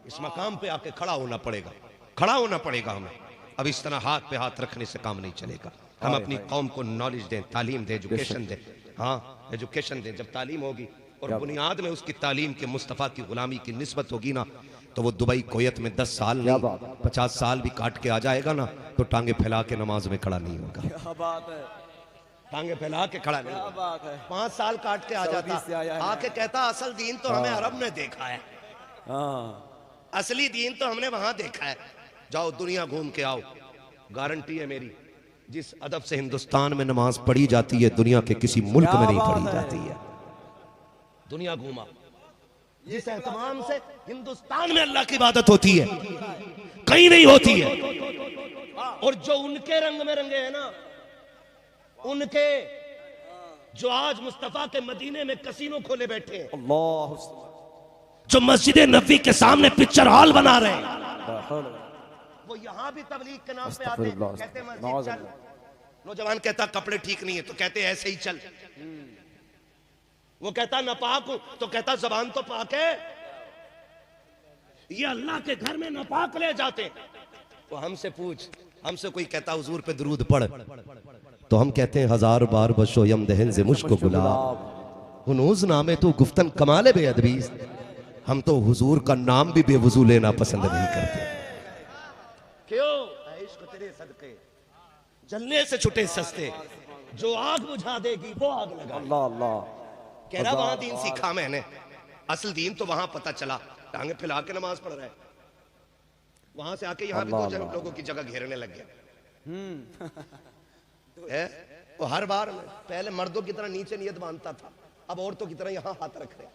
इस मकाम पे आके खड़ा होना पड़ेगा, खड़ा होना पड़ेगा हमें। अब इस तरह हाथ पे हाथ रखने से काम नहीं चलेगा। हम अपनी कौम को नॉलेज दें, तालीम दें, एजुकेशन दें। हाँ, एजुकेशन दें। जब तालीम होगी और बुनियाद में उसकी तालीम के मुस्तफ़ा की गुलामी की निस्बत होगी ना, तो वो दुबई कोयत में 10 साल नहीं 50 साल भी काट के आ जाएगा ना, तो टांगे फैला के नमाज में खड़ा नहीं होगा। क्या बात है, टांगे फैला के खड़ा नहीं होगा। बात है। 5 साल काट के आ जाता, आके कहता असल दीन तो हमें अरब ने देखा है, असली दीन तो हमने वहां देखा है। जाओ दुनिया घूम के आओ, गारंटी है मेरी, जिस अदब से हिंदुस्तान में नमाज पढ़ी जाती है दुनिया के किसी मुल्क में नहीं पढ़ी जाती है। दुनिया घूमा, जिस एहतमाम से हिंदुस्तान में अल्लाह की इबादत होती है कहीं नहीं होती है। और जो उनके रंग में रंगे हैं ना, उनके जो आज मुस्तफा के मदीने में कसीनो खोले बैठे हैं, अल्लाह, जो मस्जिद नबी के सामने पिक्चर हॉल बना रहे हैं, वो यहां भी तबलीग के नाम पे आते हैं, कहते मस्जिद चल। नौजवान कहता कपड़े ठीक नहीं है, तो कहते ऐसे ही चल। वो कहता नापाक हूं, तो कहता जबान तो पाक है। ये अल्लाह के घर में नापाक ले जाते। तो हमसे पूछ, हमसे कोई कहता हुजूर पे दुरूद पढ़, तो हम कहते हैं 1000 बार बशो यम दहन से मुझको गुलाब हुनूज नामे तो गुफ्तन कमाले बेअदबी। हम तो हुजूर का नाम भी बेवजू लेना पसंद नहीं करते। क्यों? इश्क तेरे सदके जलने से छुटे सस्ते, जो आग बुझा देगी वो आग लगा। अल्लाह अल्लाह। कह रहा वहां दीन सीखा मैंने, असल दीन तो वहां पता चला। टांगे फैला के नमाज पढ़ रहा है, वहां से आके यहाँ भी 2 जन लोगों की जगह घेरने लग गया। वो हर बार पहले मर्दों की तरह नीचे नियत बांधता था, अब औरतों की तरह यहाँ हाथ रख रहे।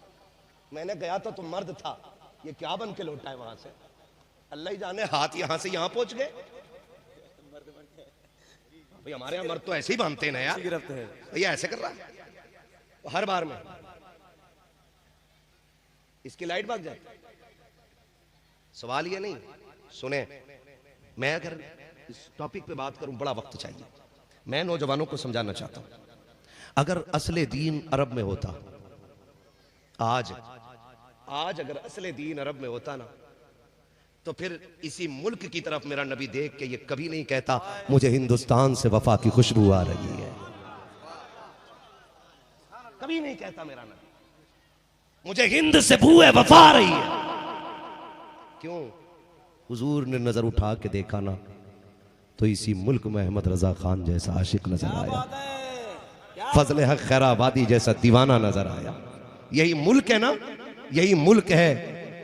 मैंने गया था तो मर्द था, ये क्या बन के लौटा है वहां से, अल्लाह ही जाने। हाथ यहाँ से यहाँ पहुंच गए। भाई हमारे यहाँ मर्द तो ऐसे ही बांधते हैं ना यार, ये ऐसे कर रहा है हर बार में। इसकी लाइट भाग जाए। सवाल ये नहीं, सुने, मैं अगर इस टॉपिक पे बात करूं बड़ा वक्त चाहिए। मैं नौजवानों को समझाना चाहता हूं, अगर असले दीन अरब में होता, आज अगर असले दीन अरब में होता ना, तो फिर इसी मुल्क की तरफ मेरा नबी देख के ये कभी नहीं कहता मुझे हिंदुस्तान से वफा की खुशबू आ रही है। कभी नहीं कहता मेरा नबी मुझे हिंद से बूए वफा आ रही है। क्यों? हुजूर ने नजर उठा के देखा ना, तो इसी मुल्क में अहमद रजा खान जैसा आशिक नजर आया, फजल हक खैराबादी जैसा दीवाना नजर आया। यही मुल्क है ना, यही मुल्क है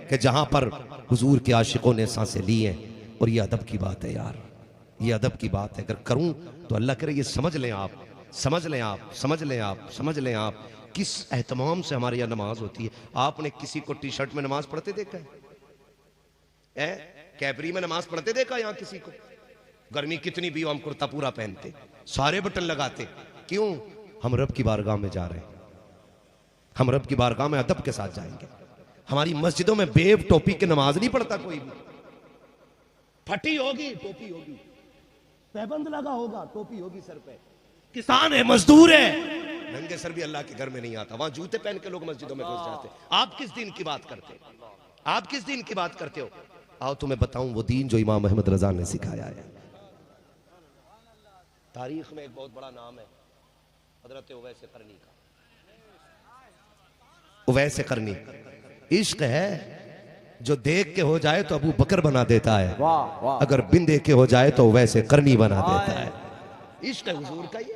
कि जहां पर हुजूर के आशिकों ने सांसें ली हैं। और ये अदब की बात है यार, ये अदब की बात है। अगर करूं तो अल्लाह करे ये समझ लें आप, समझ लें आप, समझ लें आप, समझ लें आप किस एहतमाम से हमारे यहाँ नमाज होती है। आपने किसी को टी शर्ट में नमाज पढ़ते देखा है? कैपरी में नमाज पढ़ते देखा यहाँ किसी को? गर्मी कितनी भी हो, हम कुर्ता पूरा पहनते, सारे बटन लगाते। क्यों? हम रब की बारगाह में जा रहे हैं, हम रब की बारगाह में अदब के साथ जाएंगे। हमारी मस्जिदों में बेब टोपी के नमाज नहीं पढ़ता कोई भी। फटी होगी टोपी होगी, पैबंद लगा होगा टोपी होगी सर पे। किसान है, मजदूर है, नंगे सर भी अल्लाह के घर में नहीं आता, वहां जूते पहन के लोग मस्जिदों में घुस जाते। आप किस दिन की बात करते हो? आप किस दिन की बात करते हो? आओ तुम्हें बताऊं वो दीन जो इमाम अहमद रजा ने सिखाया है। तारीख में एक बहुत बड़ा नाम है हजरत उवैस करनी का। उवैस करनी इश्क है जो देख के हो जाए तो अबू बकर बना देता है, वाह वाह, अगर बिन देख के हो जाए तो उवैस करनी बना देता है। इश्क है हुजूर का ये।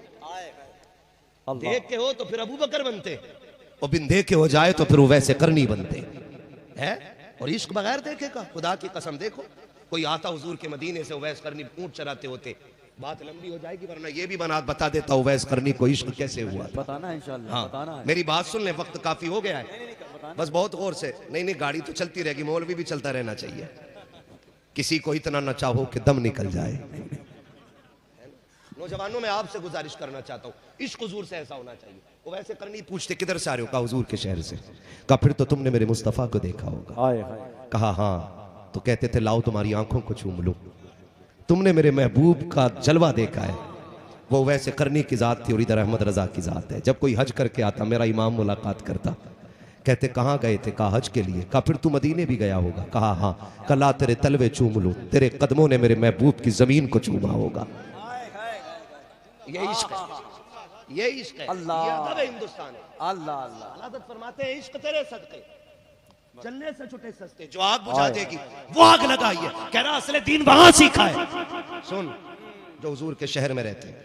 देख के हो तो फिर अबू बकर बनते, और बिन देख के हो जाए तो फिर उवैस करनी बनते हैं। और इश्क बगैर देखे का, खुदा की कसम देखो कोई आता हुजूर के मदीने से उवैस करनी ऊंट चराते होते, बात लंबी हो जाएगी, वरना ये भी बता देता उवैस करनी को इश्क कैसे हुआ। बताना है इंशाल्लाह, हाँ, बताना है। मेरी बात सुन ले, वक्त काफी हो गया है, बस बहुत गौर से। नहीं गाड़ी तो चलती रहेगी, मौलवी भी चलता रहना चाहिए। किसी को इतना न चाहो कि दम निकल जाए। नौजवानों में आपसे गुजारिश करना चाहता हूँ, इश्क हुजूर से ऐसा होना चाहिए। वो वैसे करनी पूछते किधर से आ रहे हो? कहा हुजूर के शहर से। कहा फिर तो तुमने मेरे मुस्तफ़ा को देखा होगा। हाय हाय, कहा हाँ, तो कहते थे लाओ तुम्हारी आंखों को चूम लो, तुमने मेरे महबूब का जलवा देखा है। वो वैसे करनी की जात थी और इधर अहमद रजा की जात है। जब कोई हज करके आता मेरा इमाम मुलाकात करता, कहते कहाँ गए थे? कहा हज के लिए। कहा फिर तू मदीने भी गया होगा? कहा हाँ। कला तेरे तलवे चूम लो, तेरे कदमों ने मेरे महबूब की जमीन को चूमा होगा। ये इश्क है, ये इश्क है, अल्लाह, ये अदब है हिंदुस्तान है। अल्लाह अल्लाह, हज़रत फरमाते हैं इश्क तेरे सदके जलने से छुटे सस्ते, जो आग बुझा देगी वो आग लगाई है। कह रहा असले दीन वहां सीखा है। सुन, जो हुजूर के शहर में रहते हैं,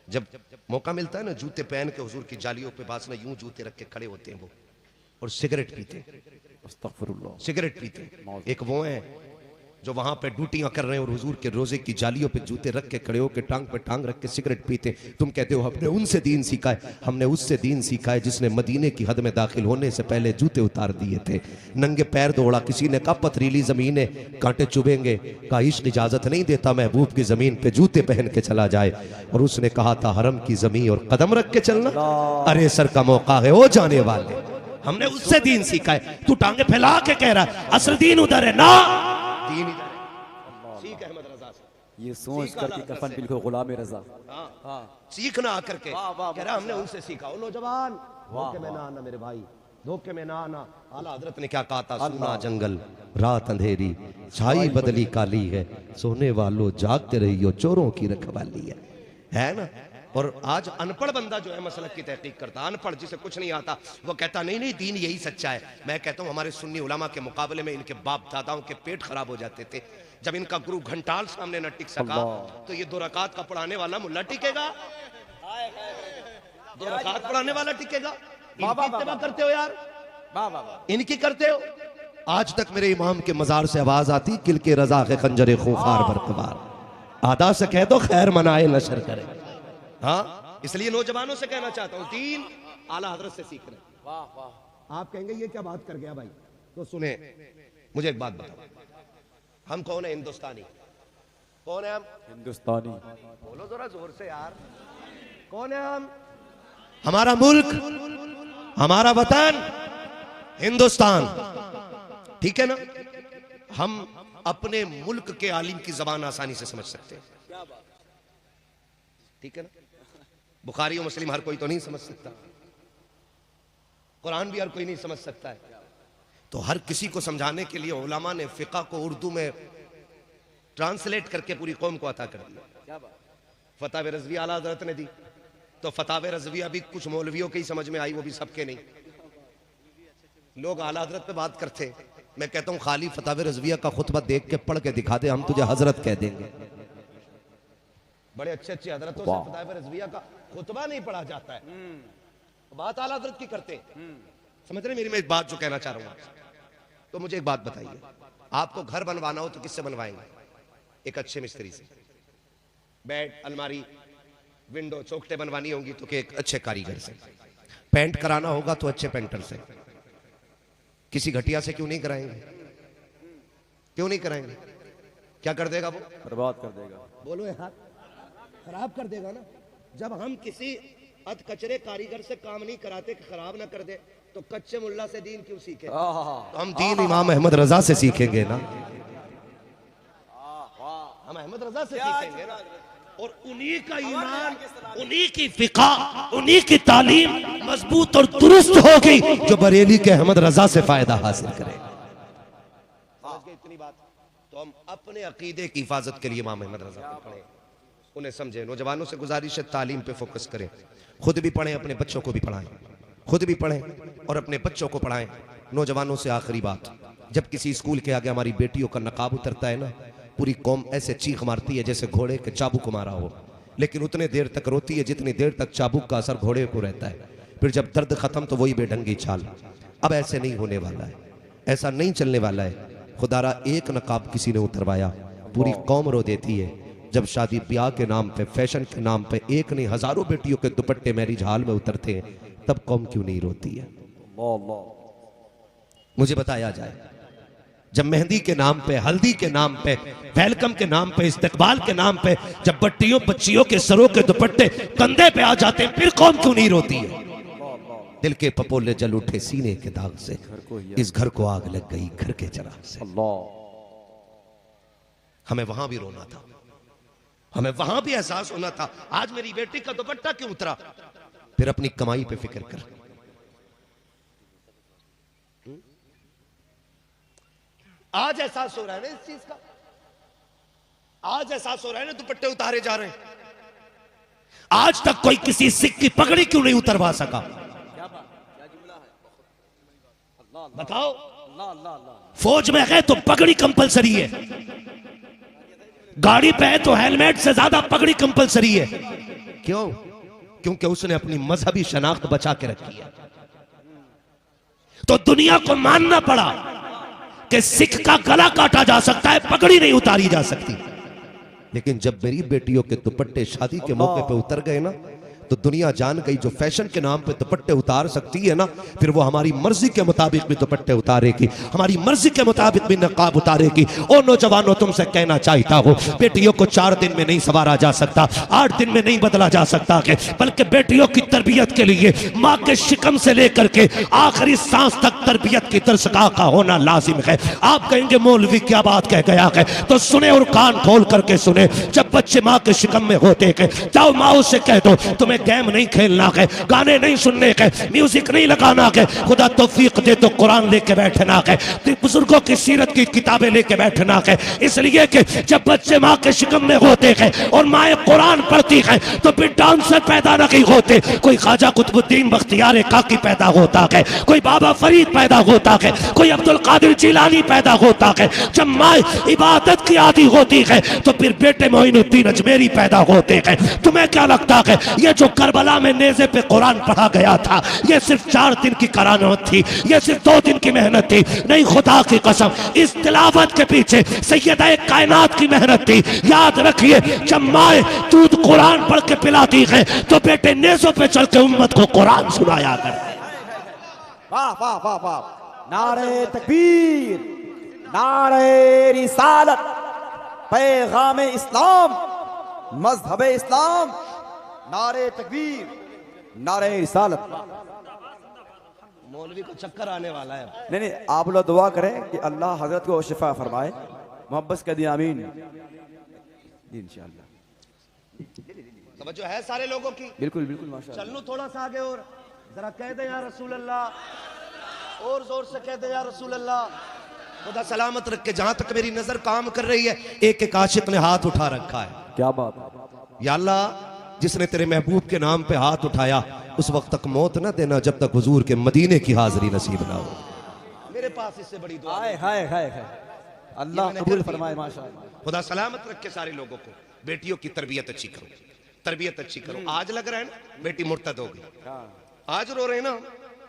जब मौका मिलता है ना, जूते पहन के हुजूर की जालियों पे पास ना यूं जूते रख के खड़े होते हैं वो, और सिगरेट पीते, अस्तगफिरुल्लाह, सिगरेट पीते। एक वो है जो वहां पे ड्यूटियां कर रहे हैं और हुजूर के रोजे की जालियों पे जूते रख के खड़े होकर टांग पे टांग रख के सिगरेट पीते। तुम कहते हो हमने उनसे दीन सीखा है। हमने उससे दीन सीखा है जिसने मदीने की हद में दाखिल होने से पहले जूते उतार दिए थे, नंगे पैर दौड़ा। किसी ने कहा पथरीली जमीन है, कांटे चुभेंगे। कहा इश्क इजाजत नहीं देता महबूब की जमीन पे जूते पहन के चला जाए। और उसने कहा था हरम की जमीन और कदम रख के चलना, अरे सर का मौका है वो जाने वाले। हमने उससे दीन सीखा है। तू टांगे फैला के कह रहा है असल दीन उधर है ना, दीन इधर है। सीख अहमद रजा से, ये सोच कर कि कफन बिल्कुल गुलाम रजा। हाँ, सीखना आकर के कह रहा हमने उनसे सीखा। ओ नौजवान, धोखे में ना आना मेरे भाई, धोखे में ना आना। आला हजरत ने क्या कहा था? सुना जंगल रात अंधेरी, छाई बदली काली है, सोने वालों जागते रहियो, चोरों की रखवाली है ना। और आज अनपढ़ बंदा जो है मसलक की तहकीक करता, अनपढ़ जिसे कुछ नहीं आता, वो कहता नहीं नहीं दीन यही सच्चा है। मैं कहता हूँ हमारे सुन्नी उलमा के मुकाबले में इनके बाप दादाओं के पेट खराब हो जाते थे। जब इनका गुरु घंटाल सामने न टिक सका तो ये 2 रकात का पढ़ाने वाला मुल्ला टिकेगा? 2 रकात पढ़ाने वाला टिकेगा? इनकी इत्तेबा करते हो यार, इनकी करते हो। आज तक मेरे इमाम के मजार से आवाज आती किल के रजा के खंजरे खूंखार बरकबार। आदा से कह दो खैर मनाए नशर करे। हाँ, इसलिए नौजवानों से कहना चाहता हूं दीन आला हजरत से सीखना। वाह वाह। आप कहेंगे ये क्या बात कर गया भाई, तो सुने मुझे एक बात बताओ, हम कौन है? हिंदुस्तानी। कौन है हम? हिंदुस्तानी। बोलो जरा जोर से यार, कौन है हम? हमारा मुल्क, हमारा वतन हिंदुस्तान, ठीक है ना। हम अपने मुल्क के आलिम की जबान आसानी से समझ सकते हैं, ठीक है ना। बुखारी और मुस्लिम हर कोई तो नहीं समझ सकता, कुरान भी हर कोई नहीं समझ सकता है। तो हर किसी को समझाने के लिए उलमा ने फिक़ा को उर्दू में ट्रांसलेट करके पूरी कौम को अता कर दिया। फतावे रज़विया आला हज़रत ने दी, तो फतावे रज़विया भी कुछ मौलवियों के ही समझ में आई, वो भी सबके नहीं। लोग आला हज़रत पे बात करते, मैं कहता हूँ खाली फतावे रज़विया का खुतबा देख के पढ़ के दिखा दे, हम तुझे हजरत कह देंगे। बड़े अच्छे अच्छे हजरतों से फतावे रज़विया का खुतबा नहीं पढ़ा जाता है, बात आला हज़रत की करते हैं। समझ रहे मेरी मैं एक बात जो कहना चाह रहा हूँ? तो मुझे एक बात बताइए, आपको घर बनवाना हो तो किससे बनवाएंगे? एक अच्छे मिस्त्री से। बेड, अलमारी, विंडो, चौखटे बनवानी होंगी तो एक अच्छे कारीगर से। पेंट कराना होगा तो अच्छे पेंटर से। किसी घटिया से क्यों नहीं कराएंगे? क्यों नहीं कराएंगे? क्या कर देगा वो? बर्बाद कर देगा। बोलो यार, खराब कर देगा ना। जब हम किसी अध कचरे कारीगर से काम नहीं कराते कि खराब ना कर दे, तो कच्चे मुल्ला से दीन क्यों सीखे? तो हम दीन इमाम अहमद रजा से सीखेंगे ना, हम अहमद रजा से सीखेंगे ना। और उन्हीं का ईमान, उन्हीं की फिका, उन्हीं की तालीम मजबूत और दुरुस्त होगी जो बरेली के अहमद रजा से फायदा हासिल करे। इतनी बात तो हम अपने अकीदे की हिफाजत के लिए इमाम अहमद रजा को पढ़ें, उन्हें समझें। नौजवानों से गुजारिश है तालीम पे फोकस करें, खुद भी पढ़ें, अपने बच्चों को भी पढ़ाएं, खुद भी पढ़ें और अपने बच्चों को पढ़ाएं। नौजवानों से आखिरी बात, जब किसी स्कूल के आगे हमारी बेटियों का नकाब उतरता है ना, पूरी कौम ऐसे चीख मारती है जैसे घोड़े के चाबुक को मारा हो, लेकिन उतने देर तक रोती है जितनी देर तक चाबुक का असर घोड़े को रहता है। फिर जब दर्द खत्म तो वही बेढंगी चाल। अब ऐसे नहीं होने वाला है, ऐसा नहीं चलने वाला है। खुदारा एक नकाब किसी ने उतरवाया, पूरी कौम रो देती है। जब शादी ब्याह के नाम पे, फैशन के नाम पे एक नहीं हजारों बेटियों के दुपट्टे मैरिज हॉल में उतरते हैं, तब कौम क्यों नहीं रोती है? मुझे बताया जाए, जब मेहंदी के नाम पे, हल्दी के नाम पे, वेलकम के नाम पे, इस्तकबाल के नाम पे, जब बच्चियों के सरों के दुपट्टे कंधे पे आ जाते हैं, फिर कौम क्यों नहीं रोती है? दिल के पपोले जल उठे सीने के दाग से, इस घर को आग लग गई घर के चिराग से। हमें वहां भी रोना था, हमें वहां भी एहसास होना था। आज मेरी बेटी का दुपट्टा क्यों उतरा? फिर अपनी कमाई पे फिक्र कर। आज एहसास हो रहा है ना इस चीज का, आज एहसास हो रहा है ना, दुपट्टे उतारे जा रहे हैं। आज तक कोई किसी सिख की पगड़ी क्यों नहीं उतरवा सका? बताओ, फौज में गए तो पगड़ी कंपलसरी है, गाड़ी पे है तो हेलमेट से ज्यादा पगड़ी कंपलसरी है। क्यों? क्योंकि उसने अपनी मजहबी शनाख्त बचा के रखी है। तो दुनिया को मानना पड़ा कि सिख का गला काटा जा सकता है, पगड़ी नहीं उतारी जा सकती। लेकिन जब मेरी बेटियों के दुपट्टे शादी के मौके पे उतर गए ना, तो दुनिया जान गई जो फैशन के नाम पे दुपट्टे उतार सकती है ना, फिर वो हमारी मर्जी के मुताबिक भी दुपट्टे उतारेगी, हमारी मर्जी के मुताबिक भी नकाब उतारेगी। ओ नौजवानों, तुमसे कहना चाहता हूँ, बेटियों को 4 दिन में नहीं संवारा जा सकता, 8 दिन में नहीं बदला जा सकता, बल्कि बेटियों की तरबियत के लिए माँ के शिकम से लेकर के आखिरी सांस तक तरबियत की दरसगाह का होना लाजिम है। आप कहेंगे मौलवी क्या बात कह गया है, तो सुने और कान खोल करके सुने। जब बच्चे माँ के शिकम में होते हैं, जाओ माँ से कह दो तुम्हें गेम नहीं खेलना है, गाने नहीं सुनने के, म्यूजिक नहीं लगाना है, खुदा तौफीक दे तो कुरान लेके बैठना है, बुजुर्गों की सीरत की किताबें लेके बैठना है। इसलिए कि जब बच्चे माँ के शिकम में होते हैं और माँ कुरान पढ़ती है तो फिर डांसर पैदा नहीं होते, कोई ख्वाजा कुतुबुद्दीन बख्तियार काकी पैदा होता है, कोई बाबा फरीद पैदा होता है, कोई अब्दुल कादिर जिलानी पैदा होता है। जब माँ इबादत की आदी होती है तो फिर बेटे मोइनुद्दीन अजमेरी पैदा होते हैं। तुम्हें क्या लगता है ये जो करबला में नेज़े पे कुरान पढ़ा गया था, ये सिर्फ 4 दिन की करामत थी, ये सिर्फ 2 दिन की मेहनत थी? नहीं, खुदा की कसम, इस तिलावत के पीछे सैयदा कायनात की मेहनत थी। याद रखिए, जब माए दूध कुरान पढ़ के पिलाती है तो बेटे नेज़ों पे चल के उम्मत को कुरान सुनाया करते। वाह वाह वाह वाह, नारे तकबीर, नारे रिसालत, पैगाम इस्लाम, मजहब इस्लाम, नारे तकबीर, नारे रिसालत। मौलवी को चक्कर आने वाला है। नहीं नहीं, आप लोग दुआ करें कि अल्लाह हजरत को शिफा फरमाए, मोहब्बत कह दिया आमीन इंशाअल्लाह। तवज्जो है सारे लोगों की? बिल्कुल बिल्कुल माशाअल्लाह। चल लो थोड़ा सा आगे और जरा कह दे या रसूल अल्लाह, और जोर से कह दे या रसूल अल्लाह। खुदा सलामत रख के, जहां तक मेरी नजर काम कर रही है, एक एक आशिक ने हाथ उठा रखा है। क्या बात? या अल्लाह, जिसने तेरे महबूब के नाम पे हाथ उठाया उस वक्त तक मौत ना देना जब तक हुजूर के मदीने की हाजिरी नसीब ना हो। मेरे पास इससे बड़ी दुआ हाय हाय हाय, अल्लाह कबूल फरमाए माशाअल्लाह। खुदा सलामत रख के सारे लोगों को। बेटियों की तरबियत अच्छी करो, तरबियत अच्छी करो। आज लग रहा है ना बेटी मुर्तद हो गई, आज रो रहे हैं ना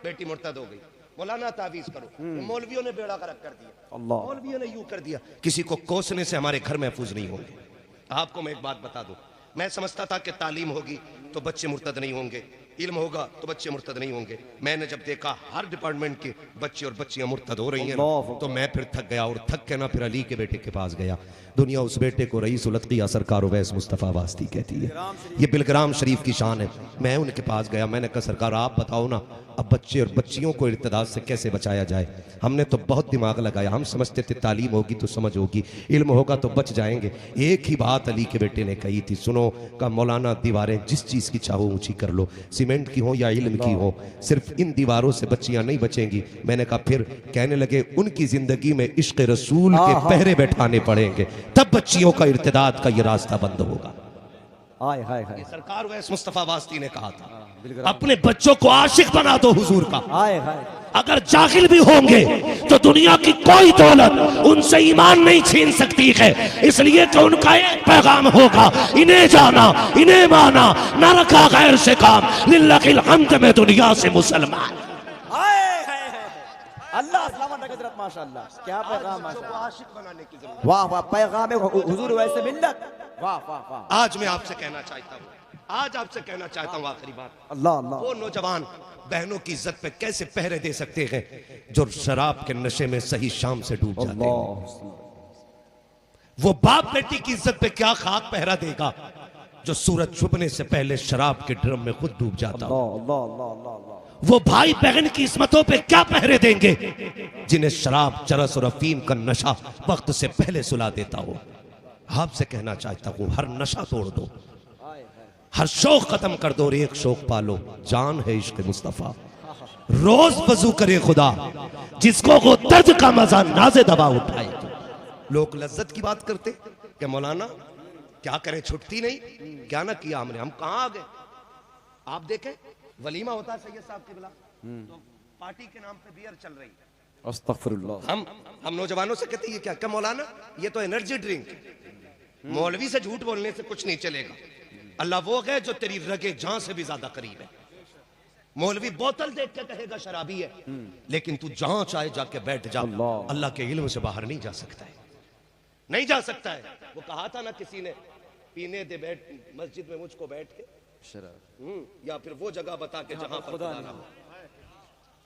बेटी मुर्तद हो गई, मौलाना तावीज करो। मौलवियों ने बेड़ा गर्क कर दिया, मौलवियों ने यूं कर दिया। किसी को कोसने से हमारे घर महफूज नहीं होंगे। आपको मैं एक बात बता दूं, मैं समझता था कि तालीम होगी तो बच्चे मुर्तद नहीं होंगे, इल्म होगा तो बच्चे मुर्तद नहीं होंगे। मैंने जब देखा हर डिपार्टमेंट के बच्चे और बच्चियां मुर्तद हो रही हैं ना, तो मैं फिर थक गया, और थक के ना फिर अली के बेटे के पास गया। दुनिया उस बेटे को रईस उल अत्किया सरकार उवैस मुस्तफ़ा वास्ती कहती है। ये बिलग्राम शरीफ की शान है। मैं उनके पास गया, मैंने कहा सरकार आप बताओ ना, अब बच्चे और बच्चियों को इर्तिदाद से कैसे बचाया जाए। हमने तो बहुत दिमाग लगाया, हम समझते थे तालीम होगी तो समझ होगी, इल्म होगा तो बच जाएंगे। एक ही बात अली के बेटे ने कही थी, सुनो, का मौलाना दीवारें जिस चीज़ की चाहो ऊंची कर लो, सीमेंट की हो या इल्म की हो, सिर्फ इन दीवारों से बच्चियां नहीं बचेंगी। मैंने कहा फिर? कहने लगे उनकी जिंदगी में इश्क रसूल के पहरे बैठाने पड़ेंगे, तब बच्चियों का इर्तिदाद का ये रास्ता बंद होगा। हाय हाय हाय, सरकार वैस मुस्तफ़ा वास्ती ने कहा था, अपने बच्चों को आशिक बना दो हुजूर का। हाय हाय, अगर जाहिल भी होंगे तो दुनिया की कोई दौलत उनसे ईमान नहीं छीन सकती है, इसलिए कि उनका एक पैगाम होगा, इन्हें जाना, इन्हें माना, न रखा गैर से काम, लिल्लाहिल हम्द में दुनिया से मुसलमान। अल्लाह सलामत रखे हज़रत, माशाअल्लाह, क्या पैगाम, आशिक बनाने की जरूरत। वाह वाह, पैगाम हुजूर वैसे मिल्लत, वाह वाह वाह। आज मैं आपसे कहना चाहता हूँ, आज आपसे कहना चाहता हूँ आखिरी बात, अल्लाह अल्लाह, वो नौजवान बहनों की इज्जत पे कैसे पहरे दे सकते हैं जो शराब के नशे में सही शाम से डूब जाते हैं। वो बाप बेटी की इज्जत पे क्या खाक पहरा देगा जो सूरज छुपने से पहले शराब के ड्रम में खुद डूब जाता हो। वो भाई बहन की इस्मतों पे क्या पहरे देंगे जिन्हें शराब, चरस और अफीम का नशा वक्त से पहले सुला देता हो। आपसे कहना चाहता हूं, हर नशा तोड़ दो, हर शौक खत्म कर दो और एक शौक पालो, जान है इश्क मुस्तफा। रोज वजू करे खुदा जिसको वो दर्द का मजा नाज़े दबा उठाए। लोग लज्जत की बात करते कि मौलाना क्या करें, छुटती नहीं, क्या ना किया हमने, हम कहां आ गए। आप देखें वलीमा होता है सैयद साहब के बिला, तो पार्टी के नाम पे बियर चल रही है, अस्तगफिरुल्लाह। हम नौजवानों से कहते हैं ये क्या, क्या मौलाना ये तो एनर्जी ड्रिंक। मौलवी से झूठ बोलने से कुछ नहीं चलेगा। अल्लाह वो है जो तेरी रगे जान से भी ज्यादा करीब है। मौलवी बोतल देख के कहेगा शराबी है, लेकिन तू जहां चाहे जाके बैठ जा, अल्लाह के इल्म से बाहर नहीं जा सकता है, नहीं जा सकता है। वो कहा था ना किसी ने, पीने दे बैठ मस्जिद में मुझको बैठ के शराब, या फिर वो जगह बता के जहां पर खुदा ना हो,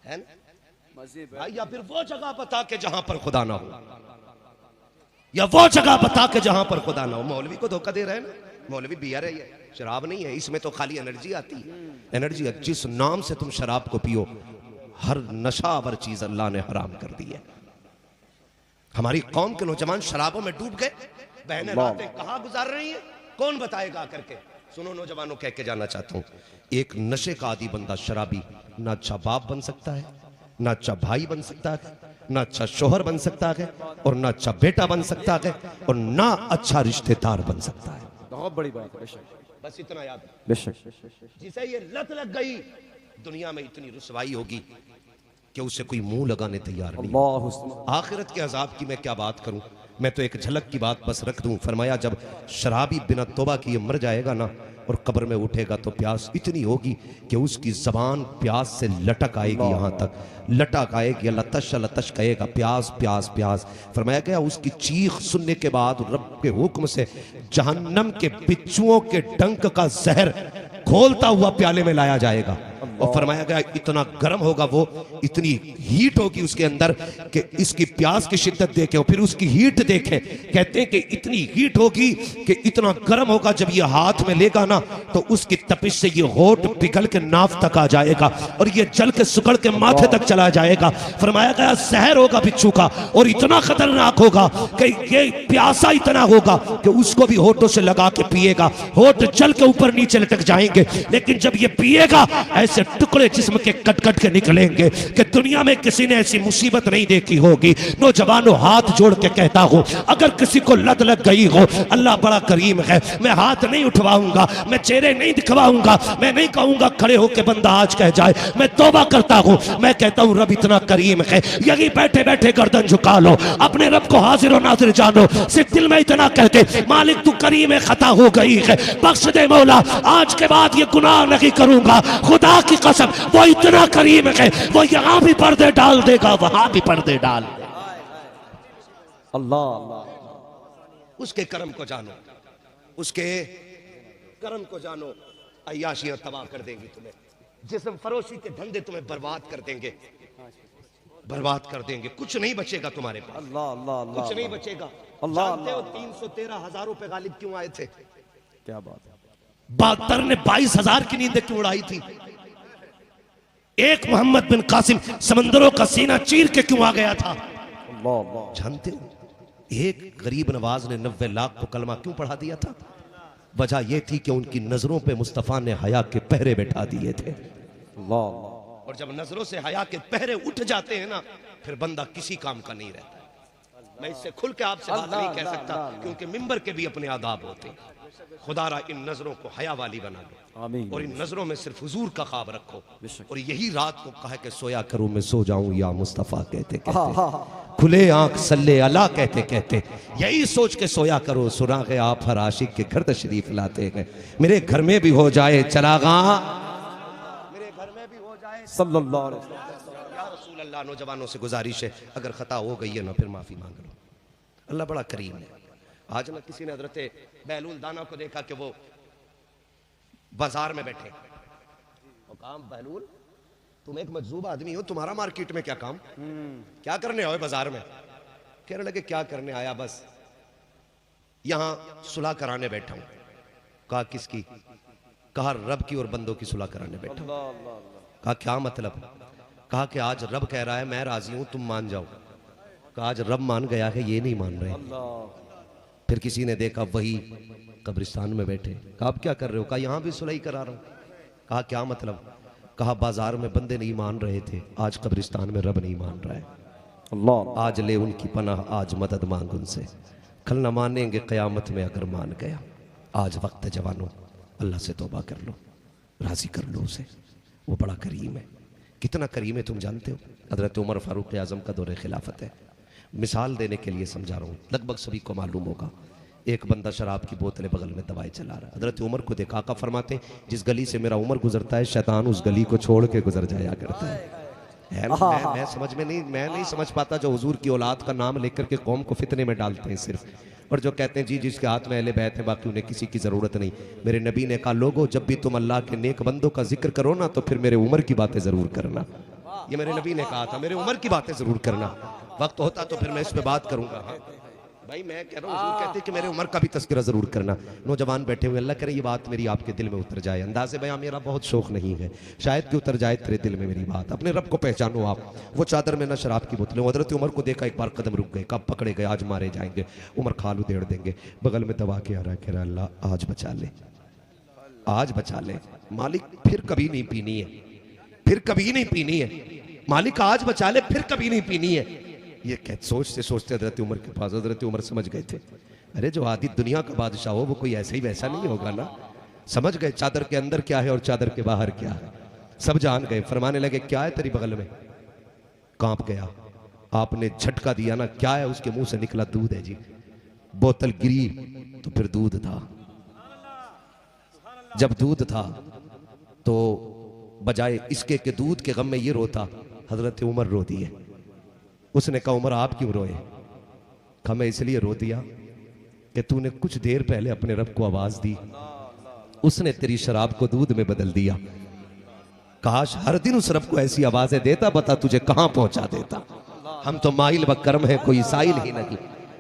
है ना, या फिर वो जगह बता के जहां पर खुदा ना हो, या वो जगह बता के जहां पर खुदा ना हो। मौलवी को धोखा दे रहे हैं ना, मौलवी बियर है, ये शराब नहीं है, इसमें तो खाली एनर्जी आती है। एनर्जी, जिस नाम से तुम शराब को पियो, हर नशावर चीज अल्लाह ने हराम कर दी है। हमारी कौम के नौजवान शराबों में डूब गए, बहनें रातें कहां गुजार रही हैं, कौन बताएगा करके। सुनो नौजवानों, कह के जाना चाहता हूं, एक नशे का आदी बंदा शराबी ना अच्छा बाप बन सकता है, ना अच्छा भाई बन सकता है, ना अच्छा शोहर बन सकता है, और ना अच्छा बेटा बन सकता है, और ना अच्छा रिश्तेदार बन सकता है। बहुत बड़ी बात है, बेशक, बस इतना याद है। बेशक, जिसे ये लत लग गई, दुनिया में इतनी रुसवाई होगी कि उसे कोई मुंह लगाने तैयार नहीं। आखिरत के अजाब की मैं क्या बात करूं, मैं तो एक झलक की बात बस रख दूं। फरमाया जब शराबी बिना तौबा किए मर जाएगा ना, और कब्र में उठेगा तो प्यास इतनी होगी कि उसकी जबान प्यास से लटक आएगी, यहाँ तक लटक आएगी, लतश लतश कहेगा, प्यास प्यास प्यास। फरमाया गया उसकी चीख सुनने के बाद रब के हुक्म से जहन्नम के बिच्छुओं के डंक का जहर खोलता हुआ प्याले में लाया जाएगा, और फरमाया गया इतना गर्म होगा वो, इतनी हीट होगी उसके अंदर कि इसकी प्यास की शिद्दत देखें और फिर उसकी हीट देखें। कहते हैं कि इतनी हीट होगी कि इतना गर्म होगा, जब ये हाथ में लेगा ना तो उसकी तपिश से ये होठ पिघल के नाफ तक आ जाएगा और ये जल के सुगड़ के माथे तक चला जाएगा। फरमाया गया जहर होगा बिच्छू का, और इतना खतरनाक होगा कि ये प्यासा इतना होगा कि उसको भी होठों से लगा के पिएगा, होठ जल के ऊपर नीचे लटक जाएंगे, लेकिन जब ये पिएगा ऐसे टुकड़े जिस्म के कट कट के निकलेंगे कि दुनिया में किसी ने ऐसी मुसीबत नहीं देखी होगी। नौजवानों, हाथ जोड़ के कहता हूं, अगर किसी को लत लग गई हो, अल्लाह बड़ा करीम है। मैं हाथ नहीं उठवाऊंगा, मैं चेहरे नहीं दिखवाऊंगा, मैं नहीं कहूंगा खड़े होके बंदा आज कह जाए, मैं तौबा करता हूं, मैं कहता हूं रब इतना करीम है, यही बैठे बैठे गर्दन झुका लो, अपने रब को हाजिर और नाजिर जानो, सिर्फ दिल में इतना कहते मालिक तू करीम है, खता हो गई है, बख्श दे मौला, आज के बाद ये गुनाह नहीं करूंगा। खुदा की कसम वो इतना करीम है, वो यहां भी पर्दे डाल देगा, वहां भी पर्दे डाल देगा। अल्लाह, उसके करम को जानो, उसके करम को जानो, अय्याशियां तबाह कर देंगी तुम्हें। जिस्म फरोशी के धंधे तुम्हें बर्बाद कर देंगे, बर्बाद कर देंगे, कुछ नहीं बचेगा तुम्हारे पास। अल्लाह अल्लाह अल्लाह, कुछ नहीं बचेगा। अल्लाह जानते हो 313,000 रुपए गालिब क्यों आए थे? क्या बात है। बातर ने 22,000 की नींद क्यों उड़ाई थी? एक मोहम्मद बिन कासिम समंदरों का सीना चीर के क्यों आ गया था? अल्लाह अल्लाह। जानते हो एक गरीब नवाज ने 90 लाख को कलमा क्यों पढ़ा दिया था? वजह यह थी कि उनकी नजरों पे मुस्तफा ने हया के पहरे बैठा दिए थे। अल्लाह अल्लाह। और जब नजरों से हया के पहरे उठ जाते हैं ना, फिर बंदा किसी काम का नहीं रहता। मैं इससे खुल के आपसे बात नहीं कह सकता, क्योंकि मिंबर के भी अपने आदाब होते हैं। खुदारा इन नजरों को हया वाली बना लो, आमीन। और इन नजरों में सिर्फ हुजूर का ख्वाब रखो। बेशक। और यही रात को कहा कि सोया करूं मैं सो जाऊं या मुस्तफा कहते कहते, खुले आंख सल्ले अला कहते कहते, यही सोच के सोया करो। सुना के आप हर आशिक के घर तशरीफ लाते हैं। मेरे घर में भी हो जाए चरागा, मेरे घर में भी हो जाए सल्लल्लाहु अलैहि वसल्लम। या रसूल अल्लाह। नौजवानों से गुजारिश है, अगर खता हो गई है ना, फिर माफी मांग लो। अल्लाह बड़ा करीम है। आज ना किसी ने हजरत बहलूल दाना को देखा कि वो बाजार में बैठे, और काम बहलूल तुम एक मजजूब आदमी हो, तुम्हारा मार्केट में क्या काम, क्या करने आए बाजार में? कहने लगे क्या करने आया, बस यहां सुलह कराने बैठा हूं। कहा किसकी? कहा रब की और बंदों की सुलह कराने बैठा हूं। कहा क्या मतलब? कहा कि आज रब कह रहा है मैं राजी हूं, तुम मान जाओ। कहा आज रब मान गया है, ये नहीं मान रहे। फिर किसी ने देखा वही कब्रिस्तान में बैठे। कहा आप क्या कर रहे हो? कहा यहां भी सुलह करा रहा हूं। कहा क्या मतलब? कहा बाजार में बंदे नहीं मान रहे थे, आज कब्रिस्तान में रब नहीं मान रहा है। अल्लाह। आज ले उनकी पनाह, आज मदद मांग उनसे, कल न मानेंगे क़यामत में अगर मान गया। आज वक्त है जवानों, अल्लाह से तौबा कर लो, राजी कर लो उसे, वो बड़ा करीम है। कितना करीम है तुम जानते हो? हजरत उमर फारूक आज़म का दौरे खिलाफत है। मिसाल देने के लिए समझा रहा हूँ, लगभग सभी को मालूम होगा। एक बंदा शराब की बोतलें बगल में दवाई चला रहा है। हजरत उमर को देखा, आका फरमाते जिस गली से मेरा उमर गुजरता है, शैतान उस गली को छोड़ के गुजर जाया करता है ना? मैं समझ में नहीं, मैं नहीं समझ पाता जो हुजूर की औलाद का नाम लेकर के कौम को फितने में डालते हैं सिर्फ, और जो कहते हैं जी जिसके हाथ में अहले बैत है बाकी उन्हें किसी की जरूरत नहीं। मेरे नबी ने कहा लोगो जब भी तुम अल्लाह के नेक बंदों का जिक्र करो ना, तो फिर मेरे उमर की बातें जरूर करना। ये मेरे नबी ने कहा था, मेरे उमर की बातें जरूर करना। वक्त होता तो फिर मैं इस पे बात करूंगा। हाँ भाई, मैं कह रहा हूँ हुजूर कहते हैं कि मेरे उमर का भी तस्करा जरूर करना। नौजवान बैठे हुए, अल्लाह करे ये बात मेरी आपके दिल में उतर जाए। अंदाज़े बयां मेरा बहुत शौक नहीं है, शायद कि उतर जाए तेरे दिल में मेरी बात। अपने रब को पहचानो आप। वो चादर में ना शराब की बोतलें। हजरत उमर को देखा, एक बार कदम रुक गए, कब पकड़े गए, आज मारे जाएंगे। उमर खाल उधेड़ देंगे, बगल में दबा के आ रहा, कह रहा अल्लाह आज बचा ले, आज बचा ले मालिक, फिर कभी नहीं पीनी है, फिर कभी नहीं पीनी है मालिक, आज बचा ले, फिर कभी नहीं पीनी है। ये सोचते सोचते हजरत उमर के पास, हजरत उमर समझ गए थे, अरे जो आदि दुनिया का बादशाह हो वो कोई ऐसे ही वैसा नहीं होगा ना। समझ गए चादर के अंदर क्या है और चादर के बाहर क्या है, सब जान गए। फरमाने लगे क्या है तेरी बगल में? कांप गया। आपने झटका दिया ना, क्या है? उसके मुंह से निकला दूध है जी। बोतल गिरी तो फिर दूध था। जब दूध था तो बजाय इसके के दूध के गम में ये रोता, हजरत उमर रो दिए। उसने कहा उमर आप क्यों रोए? कहा मैं इसलिए रो दिया कि तूने कुछ देर पहले अपने रब को आवाज दी, उसने तेरी शराब को दूध में बदल दिया। काश हर दिन उस रब को ऐसी आवाजें देता, बता तुझे कहां पहुंचा देता। हम तो माइल व कर्म है, कोई साइल ही नहीं।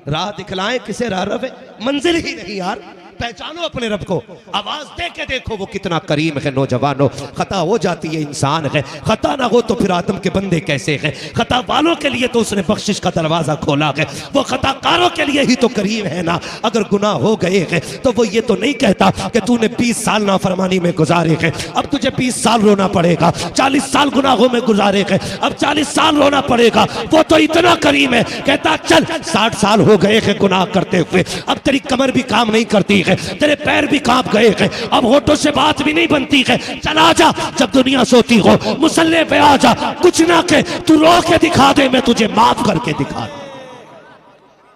राह दिखलाएं किसे राह रवे, मंजिल ही नहीं यार। पहचानो अपने रब को, आवाज दे के देखो वो कितना करीम है। नौजवानों, खता हो जाती है इंसान है, खता ना हो तो फिर आदम के बंदे कैसे हैं। खता वालों के लिए तो उसने बख्शिश का दरवाजा खोला है, वो खताकारों के लिए ही तो करीम है ना। अगर गुनाह हो गए हैं तो वो ये तो नहीं कहता कि तूने 20 साल नाफरमानी में गुजारे हैं, अब तुझे 20 साल रोना पड़ेगा। 40 साल गुनाहों में गुजारे हैं, अब 40 साल रोना पड़ेगा। वो तो इतना करीम है, कहता चल 60 साल हो गए हैं गुनाह करते हुए, अब तेरी कमर भी काम नहीं करती, तेरे पैर भी कांप गए हैं, अब होठों से बात भी नहीं बनती है। चला जा, जब दुनिया सोती हो मुसल्ले पे आ जा, कुछ ना के तू रो के दिखा दे, मैं तुझे माफ करके दिखा दूं।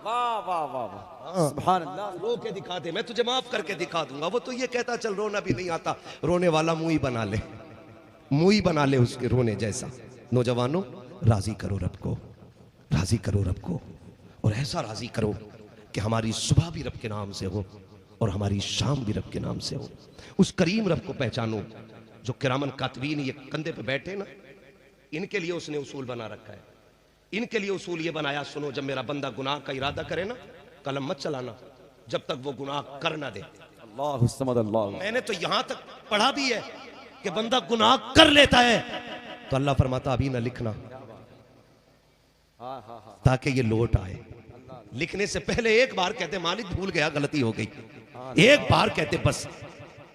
वाह वाह वाह वाह, सुभान अल्लाह। रो के दिखा दे, मैं तुझे माफ करके दिखा दूंगा। वो तो ये कहता चल रोना भी नहीं आता, रोने वाला मुंह ही बना ले, मुंह ही बना ले उसके रोने जैसा। नौजवानों, राजी करो रब को, राजी करो रब को, और ऐसा राजी करो कि हमारी सुबह भी रब के नाम से हो और हमारी शाम भी रब के नाम से हो। उस करीम रब को पहचानो जो किरामन कातबीन ये कंधे पे बैठे ना, इनके लिए उसने उसूल बना रखा है। इनके लिए उसूल ये बनाया, सुनो जब मेरा बंदा गुनाह का इरादा करे ना, कलम मत चलाना जब तक वो गुनाह कर ना दे। अल्लाह समद अल्लाह। मैंने तो यहां तक पढ़ा भी है कि बंदा गुनाह कर लेता है तो अल्लाह फरमाता अभी ना लिखना, ताकि ये लौट आए। लिखने से पहले एक बार कहते मालिक भूल गया, गलती हो गई, एक बार कहते बस।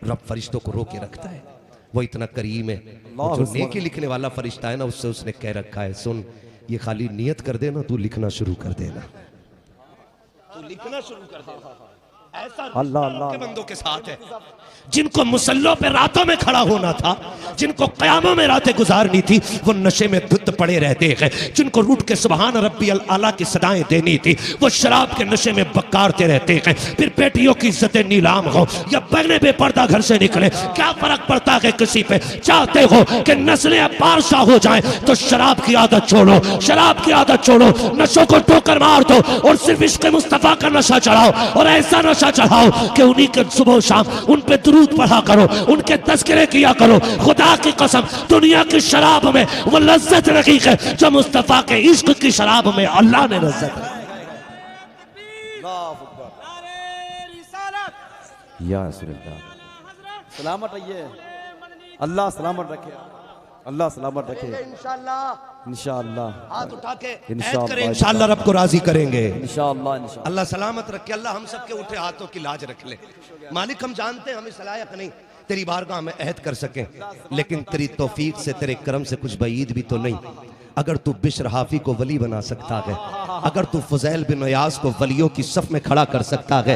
रब फरिश्तों को रोके रखता है, वो इतना करीम है। जो नेकी लिखने वाला फरिश्ता है ना, उससे उसने कह रखा है सुन ये खाली नियत कर देना, तू लिखना शुरू कर देना, तू लिखना शुरू कर देना। ऐसा अल्लाह के बंदों के साथ है जिनको मुसल्लों पे रातों में खड़ा होना था, जिनको क़यामों में रातें गुजारनी थी, वो नशे में धुत पड़े रहते हैं। जिनको रूठ के सुबहान रब्बी अल आला की सदाएं देनी थी, वो शराब के नशे में बकारते रहते हैं। फिर बेटियों की इज्जतें नीलाम हो या बहने बेपर्दा घर से निकले, क्या फर्क पड़ता है किसी पे। चाहते हो कि नस्लें बादशाह हो जाएं तो शराब की आदत छोड़ो, शराब की आदत छोड़ो, नशों को ठोकर मार दो और सिर्फ इश्क़ मुस्तफ़ा का नशा चढ़ाओ। और ऐसा नशा चढ़ाओ कि उन्हीं के सुबह शाम उन पे दुरूद पढ़ा करो, उनके तज़किरे किया करो। खुदा की कसम दुनिया की शराब में वो लज्जत नहीं है जो मुस्तफ़ा के इश्क की शराब में अल्लाह ने लज्जत रखी। सलामत रहिए, अल्लाह सलामत रखे, अल्लाह सलामत रखे इंशाअल्लाह। इंशाअल्लाह हाथ उठा के ऐद करें, इंशाअल्लाह रब को राजी करेंगे। इंशाअल्लाह इंशाअल्लाह। अल्लाह सलामत रखे, अल्लाह हम सब के उठे हाथों की लाज रख ले। मालिक हम जानते हैं हमें सलायक नहीं तेरी बारगाह में अहद कर सकें, लेकिन तेरी तौफीक से तेरे करम से कुछ बईद भी तो नहीं। अगर तू बिश्र हाफी को वली बना सकता है, अगर तू फुजैल बिन नियाज़ को वलियों की सफ में खड़ा कर सकता है,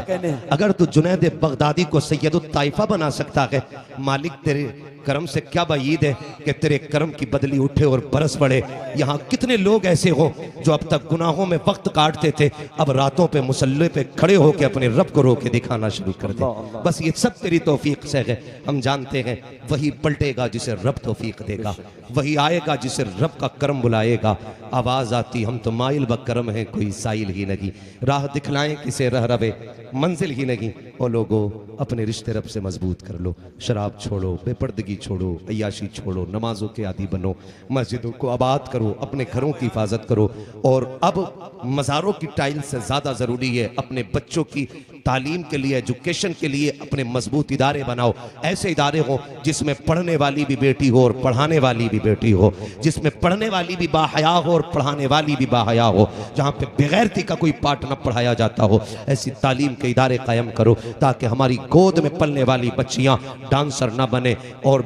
अगर तू जुनैद बगदादी को सैयदुत ताइफा बना सकता है, मालिक तेरे करम से क्या बईद है कि तेरे करम की बदली उठे और बरस पड़े। यहाँ कितने लोग ऐसे हो जो अब तक गुनाहों में वक्त काटते थे, अब रातों पे मुसल्ले पे खड़े होकर अपने रब को रोके दिखाना शुरू कर दे। बस ये सब तेरी तौफीक से है। हम जानते हैं वही पलटेगा जिसे रब तौफीक देगा, वही आएगा जिसे रब का करम बुलाएगा। आवाज आती हम तो माइल ब करम है, कोई साइल ही नहीं, राह दिखलाएं किसे रह रवे मंजिल ही नहीं। ओ लोगो अपने रिश्ते रब से मजबूत कर लो, शराब छोड़ो, बेपर्दगी छोड़ो, अय्याशी छोड़ो, नमाजों के आदी बनो, मस्जिदों को आबाद करो, अपने घरों की हिफाजत करो। और अब मज़ारों की टाइल से ज़्यादा ज़रूरी है अपने बच्चों की तालीम के लिए, एजुकेशन के लिए अपने मजबूत इदारे बनाओ। ऐसे इदारे हो जिसमें पढ़ने वाली भी बेटी हो और पढ़ाने वाली भी बेटी हो, जिसमें पढ़ने वाली भी बाहया हो और पढ़ाने वाली भी बाहया हो, जहाँ पे बेगैरती का कोई पाठ न पढ़ाया जाता हो। ऐसी तालीम के इदारे कायम करो ताकि हमारी गोद में पलने वाली बच्चियाँ डांसर न बने और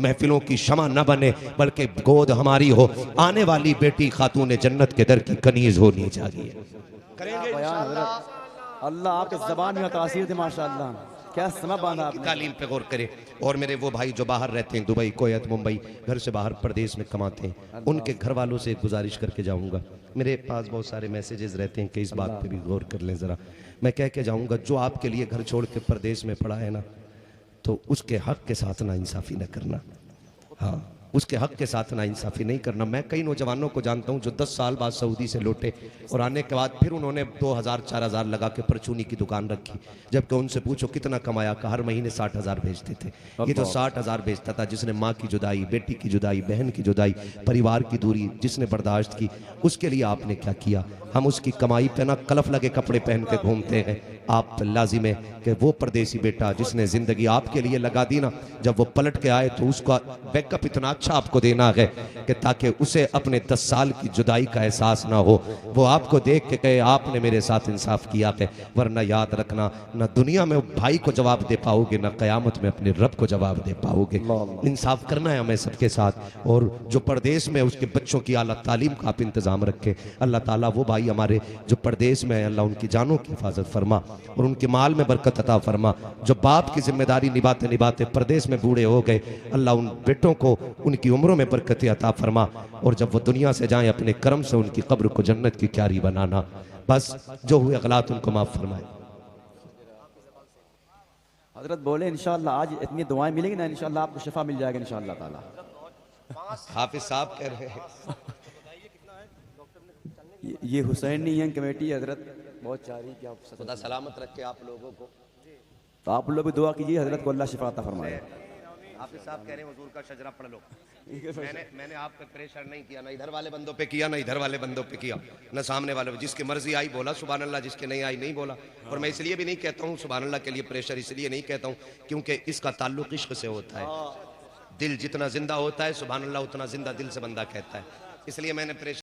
महफिलों की शमा न बने, बल्कि गोद हमारी हो, आने वाली बेटी खातून जन्नत के दर की कनीज होनी चाहिए। करेंगे इंशाअल्लाह। अल्लाह आपके ज़बान में तासीर दे माशाअल्लाह, क्या समय बांधा आपने। तालीम पे गौर करें। और मेरे वो भाई जो बाहर रहते हैं, दुबई, कोयत, मुंबई, घर से बाहर प्रदेश में कमाते हैं, उनके घर वालों से गुजारिश करके जाऊंगा। मेरे पास बहुत सारे मैसेजेस रहते हैं कि इस बात पे भी गौर कर लें ज़रा। मैं कह के जाऊंगा जो आपके लिए घर छोड़ के प्रदेश में पड़ा है ना, तो उसके हक के साथ ना इंसाफ़ी न करना। हाँ, उसके हक के साथ ना इंसाफ़ी नहीं करना। मैं कई नौजवानों को जानता हूँ जो 10 साल बाद सऊदी से लौटे और आने के बाद फिर उन्होंने 2000-4000 लगा के परचूनी की दुकान रखी। जबकि उनसे पूछो कितना कमाया, का हर महीने 60,000 भेजते थे। ये तो 60,000 भेजता था जिसने माँ की जुदाई, बेटी की जुदाई, बहन की जुदाई, परिवार की दूरी जिसने बर्दाश्त की। उसके लिए आपने क्या किया? हम उसकी कमाई पे ना कलफ लगे कपड़े पहन के घूमते हैं। आप लाजिम है कि वो परदेसी बेटा जिसने ज़िंदगी आपके लिए लगा दी ना, जब वो पलट के आए तो उसका बैकअप इतना अच्छा आपको देना है कि ताकि उसे अपने 10 साल की जुदाई का एहसास ना हो। वो आपको देख के कहे आपने मेरे साथ इंसाफ किया है। वरना याद रखना, ना दुनिया में भाई को जवाब दे पाओगे, ना क़यामत में अपने रब को जवाब दे पाओगे। इंसाफ करना है हमें सबके साथ। और जो परदेश में उसके बच्चों की आला तालीम का आप इंतज़ाम रखें। अल्लाह ताला वो भाई हमारे जो परदेश में है, अल्लाह उनकी जानों की हिफाजत फरमा और उनके माल में बरकत अता फरमा। जो बाप की जिम्मेदारी निभाते निभाते परदेश में बूढ़े हो गए, अल्लाह उन बेटों को उनकी उम्रों में बरकत अता फरमा। और जब वो दुनिया से जाएं अपने करम से उनकी कब्र को जन्नत की क्यारी बनाना। बस जो हुए गलत उनको माफ़ फरमाए। हजरत बोले इंशाअल्लाह आज इतनी दुआएं मिलेंगी ना, इंशाअल्लाह आपको शिफा मिल जाएगा इंशाअल्लाह ताला। हाफिज साहब कह रहे हैं ये हुसैनी यंग कमेटी हजरत बहुत चाह रही कि आप खुदा सलामत रखे आप लोगों को। तो आप लोग भी दुआ कीजिए हजरत को अल्लाह शिफा अता फरमाए। हाफिज साहब कह रहे हैं हुजूर का शजरा पढ़ लो। मैंने आप पे प्रेशर नहीं किया, ना इधर वाले बंदों पे किया, ना इधर वाले बंदों पे किया, ना सामने वाले पे। जिसकी मर्जी आई बोला सुभान अल्लाह, जिसके नहीं आई नहीं बोला। और मैं इसलिए भी नहीं कहता हूँ सुभान अल्लाह के लिए प्रेशर, इसलिए नहीं कहता हूँ क्योंकि इसका ताल्लुक इश्क से होता है। दिल जितना जिंदा होता है सुभान अल्लाह उतना जिंदा दिल से बंदा कहता है, इसलिए मैंने प्रेशर